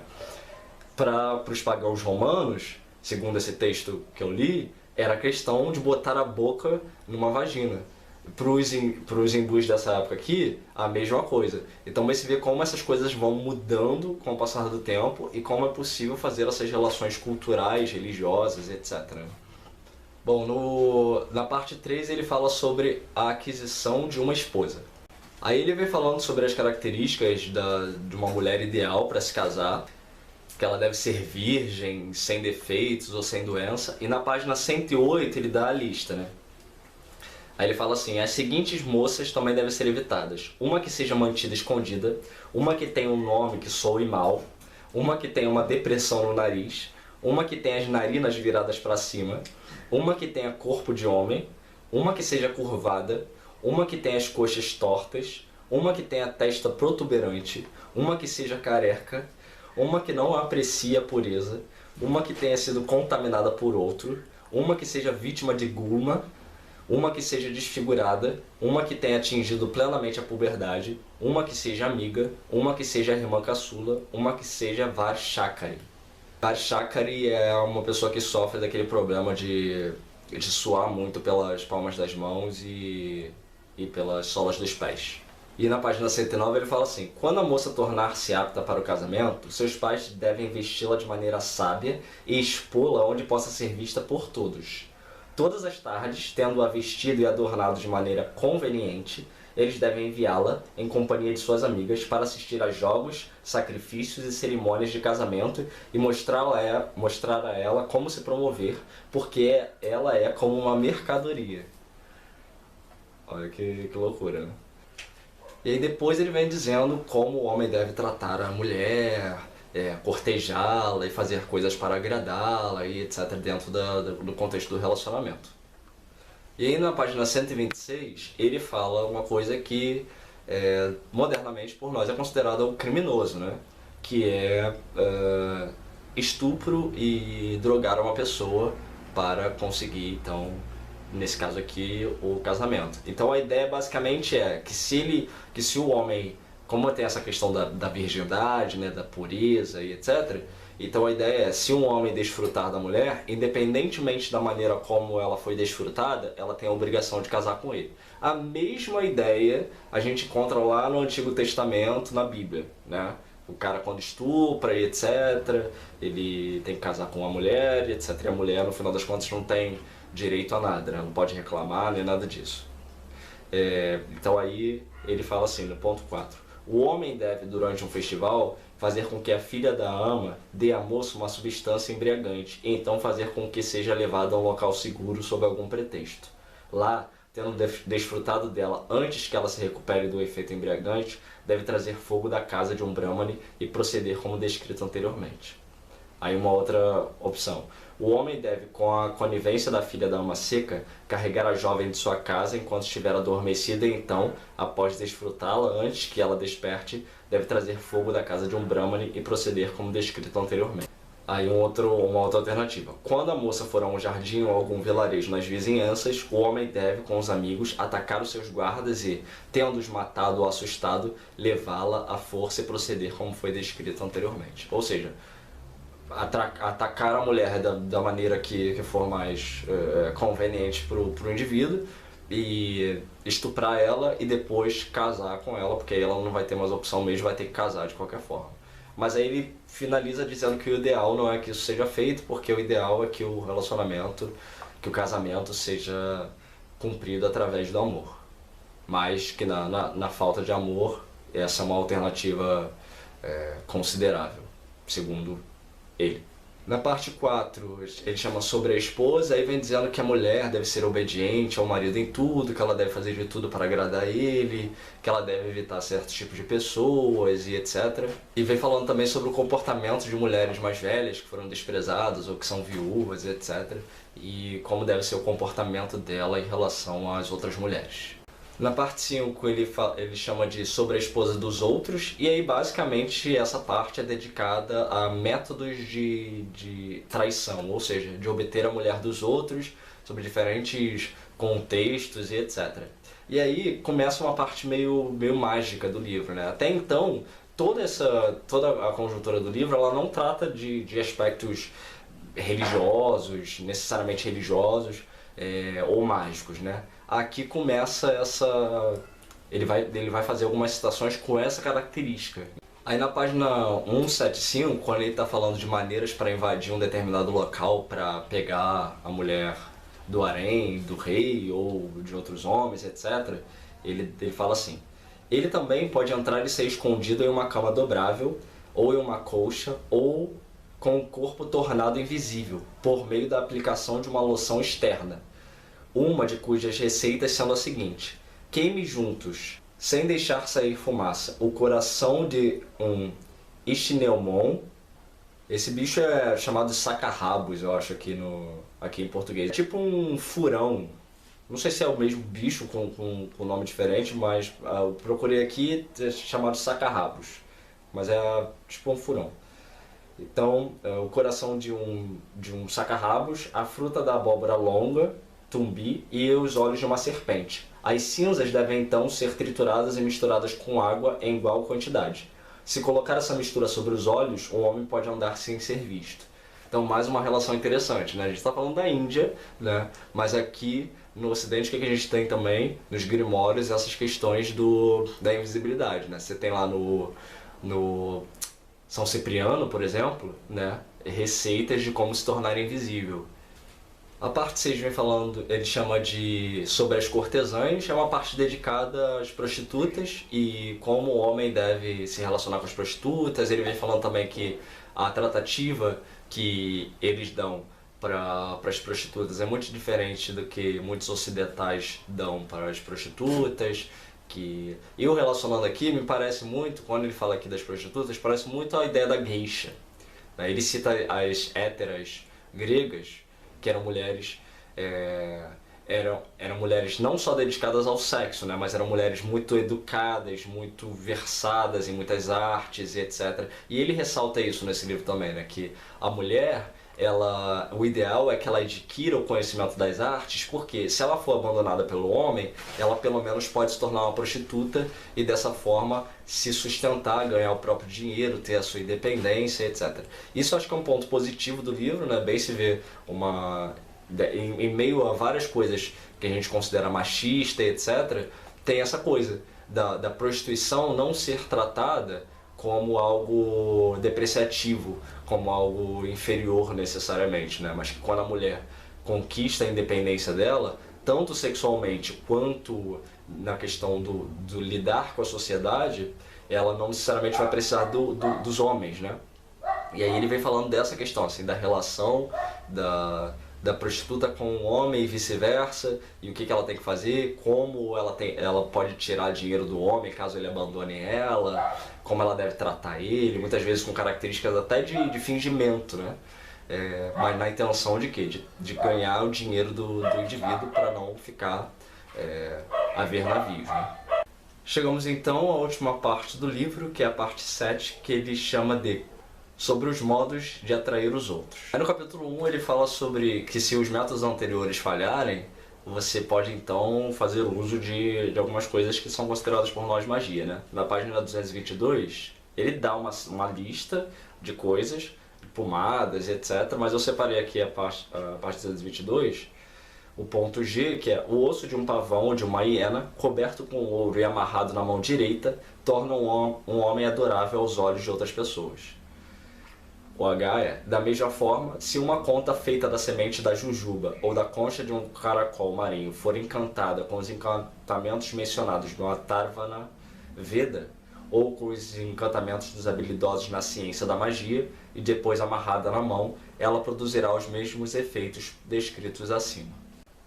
Para os pagãos romanos, segundo esse texto que eu li, era a questão de botar a boca numa vagina. Para os hindus dessa época aqui, a mesma coisa. Então vai se ver como essas coisas vão mudando com o passar do tempo e como é possível fazer essas relações culturais, religiosas, etc. Bom, na parte 3 ele fala sobre a aquisição de uma esposa. Aí ele vem falando sobre as características de uma mulher ideal para se casar, que ela deve ser virgem, sem defeitos ou sem doença. E na página 108 ele dá a lista, né? Aí ele fala assim: as seguintes moças também devem ser evitadas. Uma que seja mantida escondida, uma que tenha um nome que soe mal, uma que tenha uma depressão no nariz, uma que tenha as narinas viradas para cima, uma que tenha corpo de homem, uma que seja curvada, uma que tenha as coxas tortas, uma que tenha a testa protuberante, uma que seja careca, uma que não aprecie a pureza, uma que tenha sido contaminada por outro, uma que seja vítima de gulma, uma que seja desfigurada, uma que tenha atingido plenamente a puberdade, uma que seja amiga, uma que seja irmã caçula, uma que seja varshakari. Varshakari é uma pessoa que sofre daquele problema de suar muito pelas palmas das mãos e pelas solas dos pés. E na página 109 ele fala assim: quando a moça tornar-se apta para o casamento, seus pais devem vesti-la de maneira sábia e expô-la onde possa ser vista por todos. Todas as tardes, tendo-a vestido e adornado de maneira conveniente, eles devem enviá-la, em companhia de suas amigas, para assistir a jogos, sacrifícios e cerimônias de casamento e mostrar a ela como se promover, porque ela é como uma mercadoria. Olha que loucura, né? E aí depois ele vem dizendo como o homem deve tratar a mulher, cortejá-la e fazer coisas para agradá-la e etc. dentro do contexto do relacionamento. E aí na página 126 ele fala uma coisa que modernamente por nós é considerado criminoso, né? Que é estupro e drogar uma pessoa para conseguir, então, nesse caso aqui, o casamento. Então a ideia basicamente é que se o homem, como tem essa questão da virgindade, né, da pureza e etc., então a ideia é, se um homem desfrutar da mulher, independentemente da maneira como ela foi desfrutada, ela tem a obrigação de casar com ele. A mesma ideia a gente encontra lá no Antigo Testamento, na Bíblia, né? O cara quando estupra e etc., ele tem que casar com uma mulher e etc., e a mulher no final das contas não tem direito a nada, né? Não pode reclamar nem nada disso. Então aí ele fala assim, no ponto 4: o homem deve, durante um festival, fazer com que a filha da ama dê à moça uma substância embriagante, e então fazer com que seja levada a um local seguro sob algum pretexto. Lá, tendo desfrutado dela antes que ela se recupere do efeito embriagante, deve trazer fogo da casa de um brahmane e proceder como descrito anteriormente. Aí uma outra opção: o homem deve, com a conivência da filha da ama seca, carregar a jovem de sua casa enquanto estiver adormecida e então, após desfrutá-la antes que ela desperte, deve trazer fogo da casa de um brahmane e proceder como descrito anteriormente. Aí uma outra alternativa: quando a moça for a um jardim ou algum vilarejo nas vizinhanças, o homem deve, com os amigos, atacar os seus guardas e, tendo-os matado ou assustado, levá-la à força e proceder como foi descrito anteriormente. Ou seja, atacar a mulher da maneira que for mais conveniente pro indivíduo e estuprar ela e depois casar com ela, porque aí ela não vai ter mais opção mesmo, vai ter que casar de qualquer forma. Mas aí ele finaliza dizendo que o ideal não é que isso seja feito, porque o ideal é que o relacionamento, que o casamento seja cumprido através do amor. Mas que na falta de amor, essa é uma alternativa considerável, segundo ele. Na parte 4, ele chama sobre a esposa, aí vem dizendo que a mulher deve ser obediente ao marido em tudo, que ela deve fazer de tudo para agradar ele, que ela deve evitar certos tipos de pessoas e etc. E vem falando também sobre o comportamento de mulheres mais velhas que foram desprezadas ou que são viúvas e etc. E como deve ser o comportamento dela em relação às outras mulheres. Na parte 5 ele chama de sobre a esposa dos outros, e aí basicamente essa parte é dedicada a métodos de traição, ou seja, de obter a mulher dos outros, sobre diferentes contextos e etc. E aí começa uma parte meio mágica do livro, né? Até então, toda a conjuntura do livro ela não trata de aspectos religiosos, necessariamente religiosos, ou mágicos, né? Aqui começa ele vai fazer algumas citações com essa característica. Aí na página 175, quando ele está falando de maneiras para invadir um determinado local para pegar a mulher do harém, do rei ou de outros homens, etc., ele fala assim: ele também pode entrar e ser escondido em uma cama dobrável, ou em uma colcha, ou com o corpo tornado invisível, por meio da aplicação de uma loção externa, uma de cujas receitas sendo a seguinte: queime juntos, sem deixar sair fumaça, o coração de um ichneumon. Esse bicho é chamado de saca-rabos, eu acho, aqui em português. É tipo um furão. Não sei se é o mesmo bicho com nome diferente, mas eu procurei aqui, é chamado de saca-rabos. Mas é tipo um furão. Então, o coração de um saca-rabos, a fruta da abóbora longa, tumbi, e os olhos de uma serpente. As cinzas devem então ser trituradas e misturadas com água em igual quantidade. Se colocar essa mistura sobre os olhos, um homem pode andar sem ser visto. Então, mais uma relação interessante, né? A gente está falando da Índia, né? Mas aqui no Ocidente, o que a gente tem também, nos grimórios, essas questões da invisibilidade, né? Você tem lá no São Cipriano, por exemplo, né? Receitas de como se tornar invisível. A parte 6 vem falando, ele chama de sobre as cortesãs, é uma parte dedicada às prostitutas e como o homem deve se relacionar com as prostitutas. Ele vem falando também que a tratativa que eles dão para as prostitutas é muito diferente do que muitos ocidentais dão para as prostitutas. Que eu relacionando aqui, me parece muito, quando ele fala aqui das prostitutas, parece muito a ideia da geisha. Ele cita as héteras gregas, que eram mulheres, eram mulheres não só dedicadas ao sexo, né, mas eram mulheres muito educadas, muito versadas em muitas artes e etc. E ele ressalta isso nesse livro também, né, que a mulher, o ideal é que ela adquira o conhecimento das artes, porque se ela for abandonada pelo homem, ela pelo menos pode se tornar uma prostituta e dessa forma se sustentar, ganhar o próprio dinheiro, ter a sua independência, etc. Isso acho que é um ponto positivo do livro, né? Bem se vê em meio a várias coisas que a gente considera machista, etc., tem essa coisa da prostituição não ser tratada como algo depreciativo, como algo inferior necessariamente, né? Mas que quando a mulher conquista a independência dela, tanto sexualmente quanto na questão do lidar com a sociedade, ela não necessariamente vai precisar dos homens, né? E aí ele vem falando dessa questão, assim, da relação da prostituta com o homem e vice-versa, e o que ela tem que fazer, como ela pode tirar dinheiro do homem caso ele abandone ela, como ela deve tratar ele, muitas vezes com características até de fingimento, né? Mas na intenção de quê? De ganhar o dinheiro do indivíduo para não ficar a ver navios, né? Chegamos então à última parte do livro, que é a parte 7, que ele chama de sobre os modos de atrair os outros. Aí no capítulo 1 ele fala sobre que se os métodos anteriores falharem, você pode então fazer uso de algumas coisas que são consideradas por nós magia, né? Na página 222, ele dá uma lista de coisas pomadas, etc. Mas eu separei aqui a parte 222, o ponto G, que é: o osso de um pavão ou de uma hiena, coberto com ouro e amarrado na mão direita, torna um homem adorável aos olhos de outras pessoas. O H é: da mesma forma, se uma conta feita da semente da jujuba ou da concha de um caracol marinho for encantada com os encantamentos mencionados no Atharvana Veda, ou com os encantamentos dos habilidosos na ciência da magia, e depois amarrada na mão, ela produzirá os mesmos efeitos descritos acima.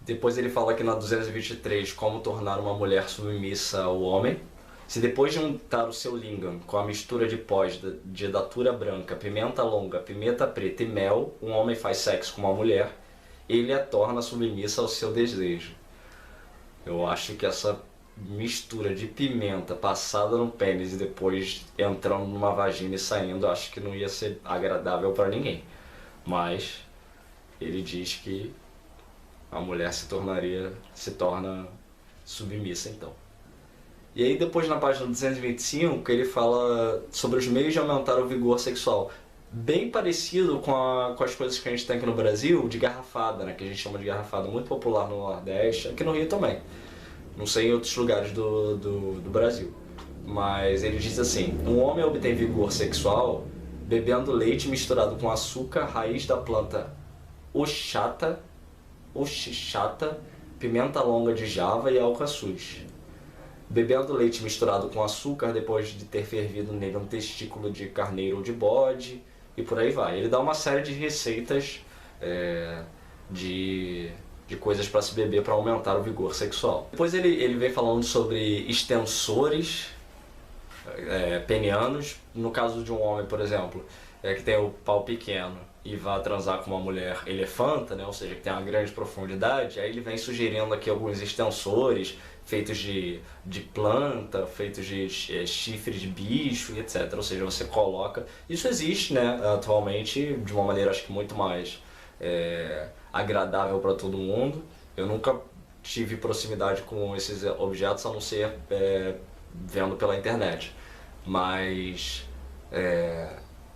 Depois ele fala aqui na 223 como tornar uma mulher submissa ao homem. Se depois de untar o seu lingam com a mistura de pós de datura branca, pimenta longa, pimenta preta e mel, um homem faz sexo com uma mulher, ele a torna submissa ao seu desejo. Eu acho que essa mistura de pimenta passada no pênis e depois entrando numa vagina e saindo, acho que não ia ser agradável para ninguém. Mas ele diz que a mulher se torna submissa então. E aí depois na página 225 ele fala sobre os meios de aumentar o vigor sexual. Bem parecido com as coisas que a gente tem aqui no Brasil, de garrafada, né? Que a gente chama de garrafada, muito popular no Nordeste, aqui no Rio também. Não sei em outros lugares do Brasil. Mas ele diz assim: um homem obtém vigor sexual bebendo leite misturado com açúcar, raiz da planta ochata, pimenta longa de Java e alcaçuz. Bebendo leite misturado com açúcar depois de ter fervido nele um testículo de carneiro ou de bode, e por aí vai. Ele dá uma série de receitas de coisas para se beber para aumentar o vigor sexual. Depois ele vem falando sobre extensores penianos. No caso de um homem, por exemplo, que tem o pau pequeno e vai transar com uma mulher elefanta, né? Ou seja, que tem uma grande profundidade, aí ele vem sugerindo aqui alguns extensores feitos de planta, feitos de chifre de bicho e etc. Ou seja, você coloca... Isso existe, né, atualmente, de uma maneira acho que muito mais agradável para todo mundo. Eu nunca tive proximidade com esses objetos, a não ser vendo pela internet. Mas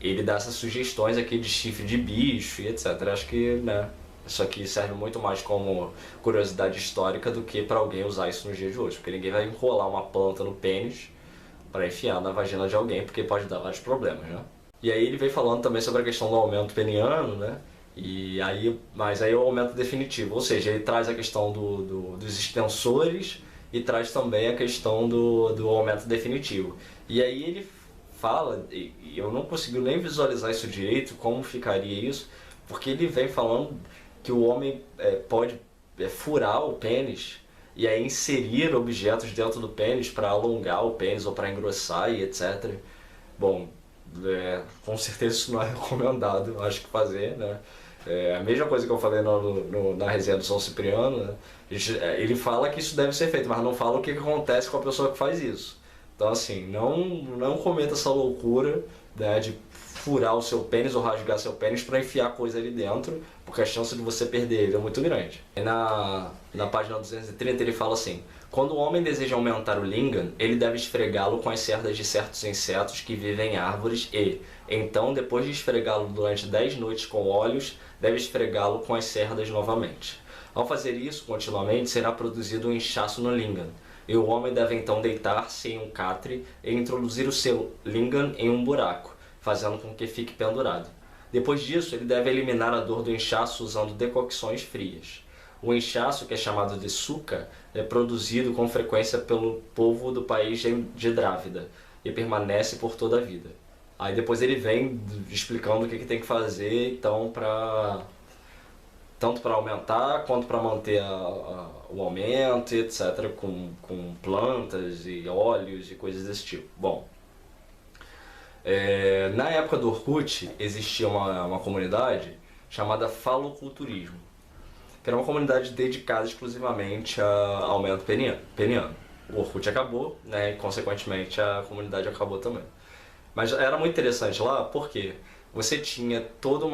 ele dá essas sugestões aqui de chifre de bicho e etc. Acho que, né, isso aqui serve muito mais como curiosidade histórica do que para alguém usar isso nos dias de hoje. Porque ninguém vai enrolar uma planta no pênis para enfiar na vagina de alguém, porque pode dar vários problemas, né? E aí ele vem falando também sobre a questão do aumento peniano, né? Mas aí é o aumento definitivo, ou seja, ele traz a questão dos extensores e traz também a questão do aumento definitivo. E aí ele fala, e eu não consigo nem visualizar isso direito, como ficaria isso, porque ele vem falando que o homem pode furar o pênis e aí inserir objetos dentro do pênis para alongar o pênis ou para engrossar e etc. Bom, com certeza isso não é recomendado, acho que fazer, né? A mesma coisa que eu falei na resenha do São Cipriano, né? Ele fala que isso deve ser feito, mas não fala o que acontece com a pessoa que faz isso. Então assim, não cometa essa loucura, né, de furar o seu pênis ou rasgar seu pênis para enfiar coisa ali dentro, porque a chance de você perder ele é muito grande. E na página 230 ele fala assim: quando o homem deseja aumentar o lingam, ele deve esfregá-lo com as cerdas de certos insetos que vivem em árvores e, então, depois de esfregá-lo durante 10 noites com óleos, deve esfregá-lo com as cerdas novamente. Ao fazer isso continuamente, será produzido um inchaço no lingam, e o homem deve então deitar-se em um catre e introduzir o seu lingam em um buraco, fazendo com que fique pendurado. Depois disso, ele deve eliminar a dor do inchaço usando decocções frias. O inchaço, que é chamado de suca, é produzido com frequência pelo povo do país de Drávida e permanece por toda a vida. Aí depois ele vem explicando o que tem que fazer, então, tanto para aumentar quanto para manter o aumento, etc., com plantas e óleos e coisas desse tipo. Bom, na época do Orkut existia uma comunidade chamada faloculturismo, que era uma comunidade dedicada exclusivamente a aumento peniano. O Orkut acabou, né, e consequentemente a comunidade acabou também. Mas era muito interessante lá porque você tinha todo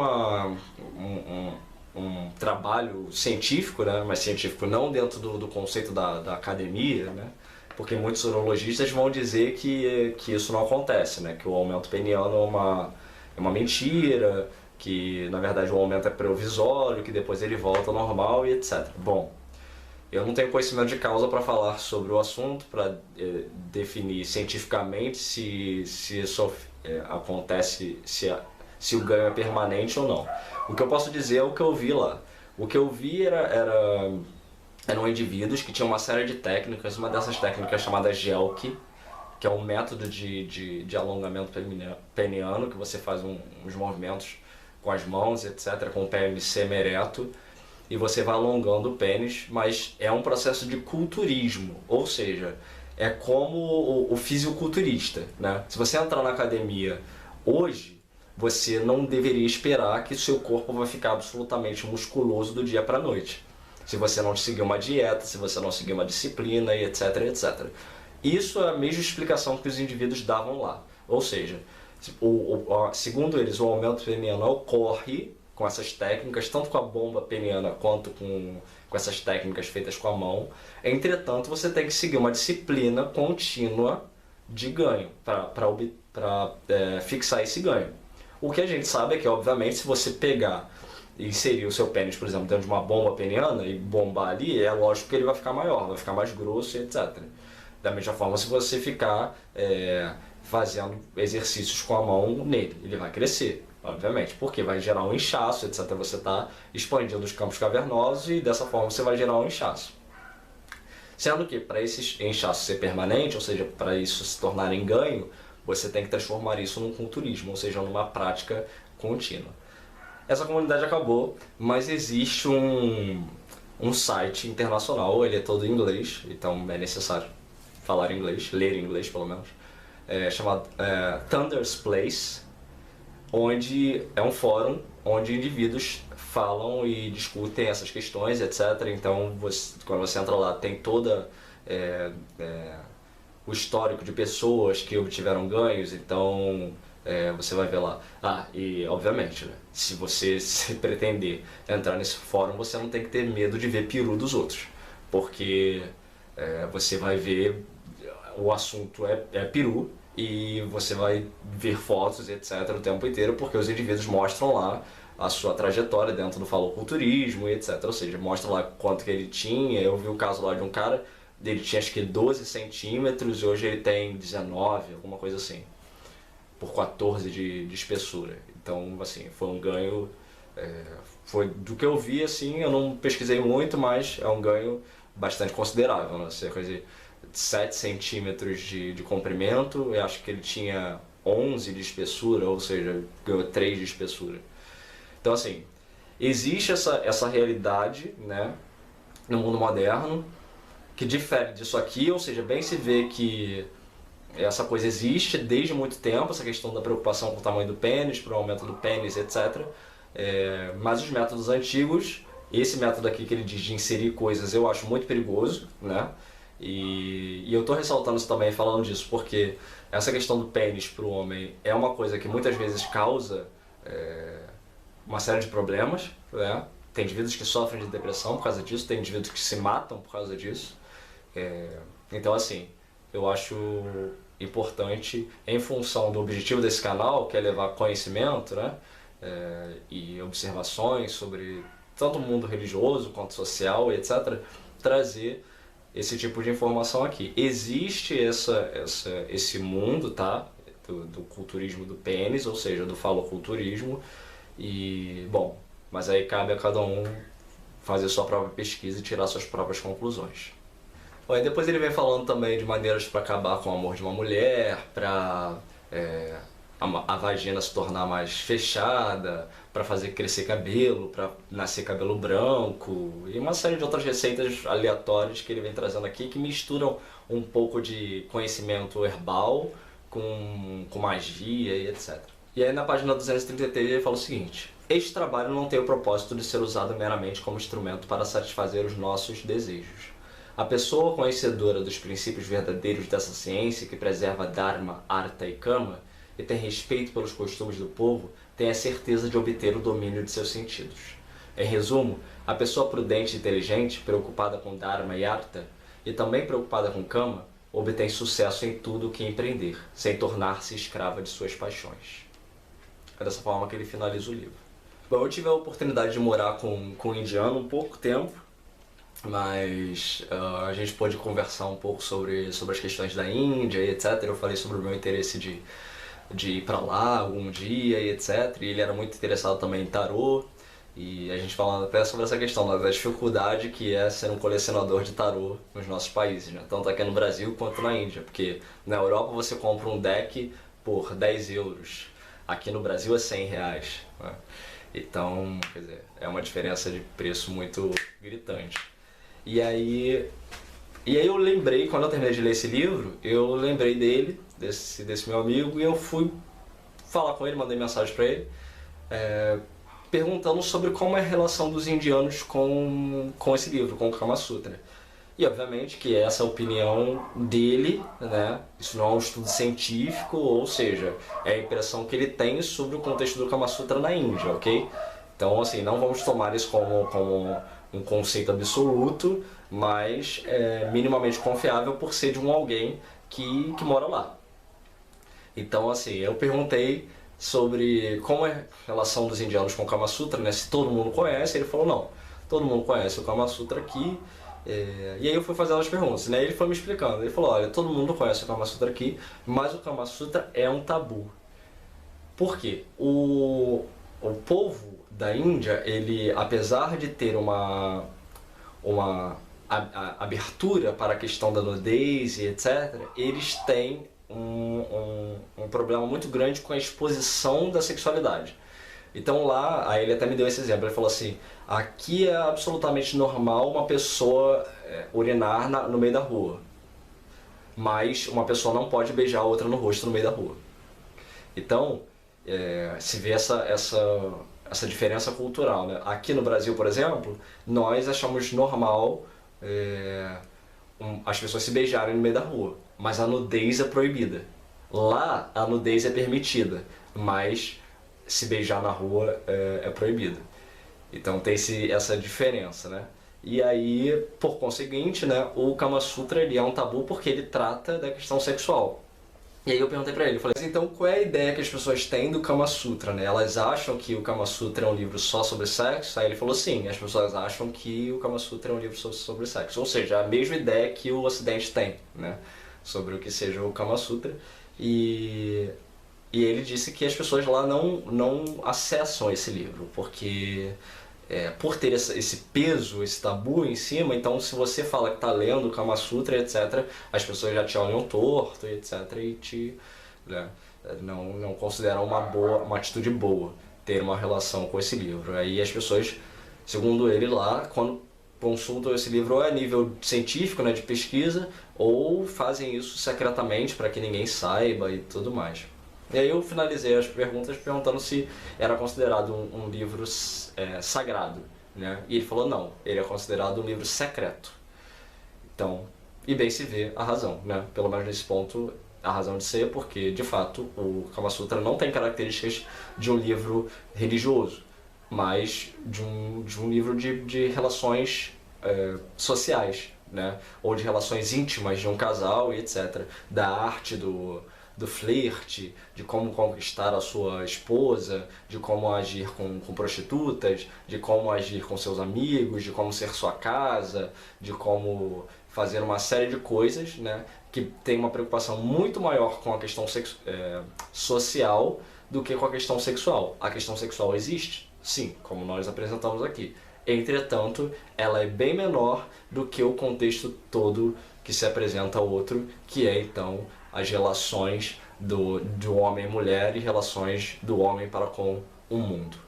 um trabalho científico, né, mas científico não dentro do conceito da academia, né, porque muitos urologistas vão dizer que isso não acontece, né, que o aumento peniano uma mentira, que na verdade o aumento é provisório, que depois ele volta ao normal e etc. Bom, eu não tenho conhecimento de causa para falar sobre o assunto, para definir cientificamente se isso acontece, se o ganho é permanente ou não. O que eu posso dizer é o que eu vi lá. O que eu vi eram indivíduos que tinham uma série de técnicas, uma dessas técnicas chamada GELK, que é um método de alongamento peniano, que você faz uns movimentos com as mãos, etc., com o pé semi-ereto, e você vai alongando o pênis, mas é um processo de culturismo, ou seja, é como o fisiculturista, né? Se você entrar na academia hoje, você não deveria esperar que seu corpo vai ficar absolutamente musculoso do dia para a noite. Se você não seguir uma dieta, se você não seguir uma disciplina, e etc, etc. Isso é a mesma explicação que os indivíduos davam lá. Ou seja, segundo eles, o aumento peniano ocorre com essas técnicas, tanto com a bomba peniana quanto com essas técnicas feitas com a mão. Entretanto, você tem que seguir uma disciplina contínua de ganho para fixar esse ganho. O que a gente sabe é que, obviamente, se você pegar e inserir o seu pênis, por exemplo, dentro de uma bomba peniana e bombar ali, é lógico que ele vai ficar maior, vai ficar mais grosso e etc. Da mesma forma, se você ficar fazendo exercícios com a mão nele, ele vai crescer, obviamente, porque vai gerar um inchaço, etc. Você está expandindo os campos cavernosos e dessa forma você vai gerar um inchaço. Sendo que para esse inchaço ser permanente, ou seja, para isso se tornar em ganho, você tem que transformar isso num culturismo, ou seja, numa prática contínua. Essa comunidade acabou, mas existe um site internacional, ele é todo em inglês, então é necessário falar inglês, ler inglês pelo menos, chamado Thunder's Place, onde é um fórum onde indivíduos falam e discutem essas questões, etc. Então, quando você entra lá, tem toda o histórico de pessoas que obtiveram ganhos, então você vai ver lá. E obviamente, né, se você se pretender entrar nesse fórum, você não tem que ter medo de ver peru dos outros, porque você vai ver, o assunto é peru, e você vai ver fotos, etc. o tempo inteiro, porque os indivíduos mostram lá a sua trajetória dentro do faloculturismo, etc. Ou seja, mostra lá quanto que ele tinha. Eu vi o caso lá de um cara, ele tinha acho que 12 centímetros e hoje ele tem 19, alguma coisa assim, por 14 de espessura. Então, assim, foi um ganho, foi do que eu vi, assim, eu não pesquisei muito, mas é um ganho bastante considerável, né? Cerca de 7 centímetros de comprimento, eu acho que ele tinha 11 de espessura, ou seja, ganhou 3 de espessura. Então, assim, existe essa realidade, né, no mundo moderno, que difere disso aqui, ou seja, bem se vê que essa coisa existe desde muito tempo, essa questão da preocupação com o tamanho do pênis, para o aumento do pênis, etc. Mas os métodos antigos, esse método aqui que ele diz de inserir coisas, eu acho muito perigoso, né? E eu estou ressaltando isso também, falando disso, porque essa questão do pênis para o homem é uma coisa que muitas vezes causa uma série de problemas, né? Tem indivíduos que sofrem de depressão por causa disso, tem indivíduos que se matam por causa disso. Então, assim, eu acho importante, em função do objetivo desse canal, que é levar conhecimento, né? E observações sobre tanto o mundo religioso quanto social, etc., trazer esse tipo de informação aqui. Existe esse mundo, tá? Do culturismo do pênis, ou seja, do faloculturismo, e, bom, mas aí cabe a cada um fazer sua própria pesquisa e tirar suas próprias conclusões. Bom, e depois ele vem falando também de maneiras para acabar com o amor de uma mulher, para a vagina se tornar mais fechada, para fazer crescer cabelo, para nascer cabelo branco, e uma série de outras receitas aleatórias que ele vem trazendo aqui, que misturam um pouco de conhecimento herbal com magia e etc. E aí na página 233 ele fala o seguinte: este trabalho não tem o propósito de ser usado meramente como instrumento para satisfazer os nossos desejos. A pessoa conhecedora dos princípios verdadeiros dessa ciência, que preserva Dharma, Artha e Kama, e tem respeito pelos costumes do povo, tem a certeza de obter o domínio de seus sentidos. Em resumo, a pessoa prudente e inteligente, preocupada com Dharma e Artha, e também preocupada com Kama, obtém sucesso em tudo o que empreender, sem tornar-se escrava de suas paixões. É dessa forma que ele finaliza o livro. Bom, eu tive a oportunidade de morar com um indiano um pouco tempo, mas a gente pôde conversar um pouco sobre as questões da Índia e etc. Eu falei sobre o meu interesse de ir pra lá algum dia e etc. E ele era muito interessado também em tarô. E a gente falando até sobre essa questão da dificuldade que é ser um colecionador de tarô nos nossos países, né? Tanto aqui no Brasil quanto na Índia, porque na Europa você compra um deck por 10 euros, aqui no Brasil é 100 reais, né? Então, quer dizer, é uma diferença de preço muito gritante. E aí, eu lembrei, quando eu terminei de ler esse livro, eu lembrei dele, desse meu amigo, e eu fui falar com ele, mandei mensagem pra ele, perguntando sobre como é a relação dos indianos com esse livro, com o Kama Sutra. E obviamente que essa é a opinião dele, né? Isso não é um estudo científico, ou seja, é a impressão que ele tem sobre o contexto do Kama Sutra na Índia, ok? Então, assim, não vamos tomar isso como um conceito absoluto, mas é minimamente confiável por ser de alguém que mora lá. Então, assim, eu perguntei sobre como é a relação dos indianos com o Kama Sutra, né? Se todo mundo conhece. Ele falou, não, todo mundo conhece o Kama Sutra aqui. E aí eu fui fazendo as perguntas, né? Ele foi me explicando. Ele falou, olha, todo mundo conhece o Kama Sutra aqui, mas o Kama Sutra é um tabu. Por quê? O povo da Índia, ele, apesar de ter uma abertura para a questão da nudez e etc., eles têm um problema muito grande com a exposição da sexualidade. Então lá, aí ele até me deu esse exemplo, ele falou assim, aqui é absolutamente normal uma pessoa urinar no meio da rua, mas uma pessoa não pode beijar a outra no rosto no meio da rua. Então, se vê essa diferença cultural, né? Aqui no Brasil, por exemplo, nós achamos normal as pessoas se beijarem no meio da rua, mas a nudez é proibida. Lá, a nudez é permitida, mas se beijar na rua é proibido. Então tem essa diferença, né? E aí, por conseguinte, né, o Kama Sutra ele é um tabu porque ele trata da questão sexual. E aí eu perguntei pra ele, falei, então qual é a ideia que as pessoas têm do Kama Sutra, né? Elas acham que o Kama Sutra é um livro só sobre sexo? Aí ele falou, sim, as pessoas acham que o Kama Sutra é um livro sobre sexo. Ou seja, a mesma ideia que o Ocidente tem, né? Sobre o que seja o Kama Sutra. E ele disse que as pessoas lá não acessam esse livro, porque por ter esse peso, esse tabu em cima, então se você fala que está lendo o Kama Sutra, etc., as pessoas já te olham torto, etc., e né, não consideram uma atitude boa ter uma relação com esse livro. Aí as pessoas, segundo ele lá, quando consultam esse livro ou a nível científico, né, de pesquisa, ou fazem isso secretamente para que ninguém saiba e tudo mais. E aí eu finalizei as perguntas perguntando se era considerado um livro sagrado, né? E ele falou não, ele é considerado um livro secreto. Então, e bem se vê a razão, né? Pelo menos nesse ponto, a razão de ser, porque de fato o Kama Sutra não tem características de um livro religioso, mas de um livro de relações sociais, né? Ou de relações íntimas de um casal e etc. Da arte do flerte, de como conquistar a sua esposa, de como agir com prostitutas, de como agir com seus amigos, de como ser sua casa, de como fazer uma série de coisas, né, que tem uma preocupação muito maior com a questão social do que com a questão sexual. A questão sexual existe? Sim, como nós apresentamos aqui. Entretanto, ela é bem menor do que o contexto todo que se apresenta ao outro, que é então as relações do homem e mulher e relações do homem para com o mundo.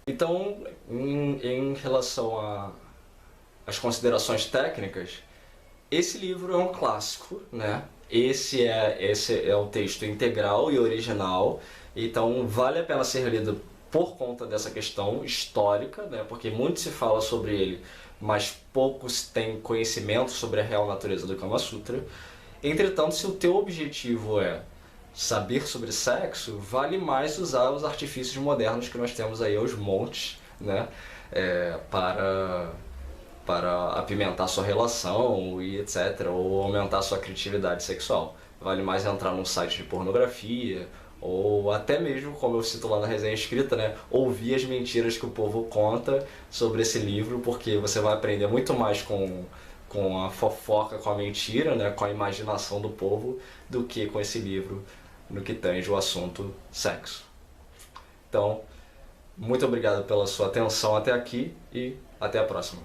Então, em relação às considerações técnicas, esse livro é um clássico, né? Esse é o texto integral e original, então vale a pena ser lido por conta dessa questão histórica, né? Porque muito se fala sobre ele, mas poucos têm conhecimento sobre a real natureza do Kama Sutra. Entretanto, se o teu objetivo é saber sobre sexo, vale mais usar os artifícios modernos que nós temos aí aos montes, né? Para apimentar sua relação e etc., ou aumentar sua criatividade sexual. Vale mais entrar num site de pornografia ou até mesmo, como eu cito lá na resenha escrita, né, ouvir as mentiras que o povo conta sobre esse livro, porque você vai aprender muito mais com a fofoca, com a mentira, né, com a imaginação do povo, do que com esse livro no que tange o assunto sexo. Então, muito obrigado pela sua atenção até aqui e até a próxima.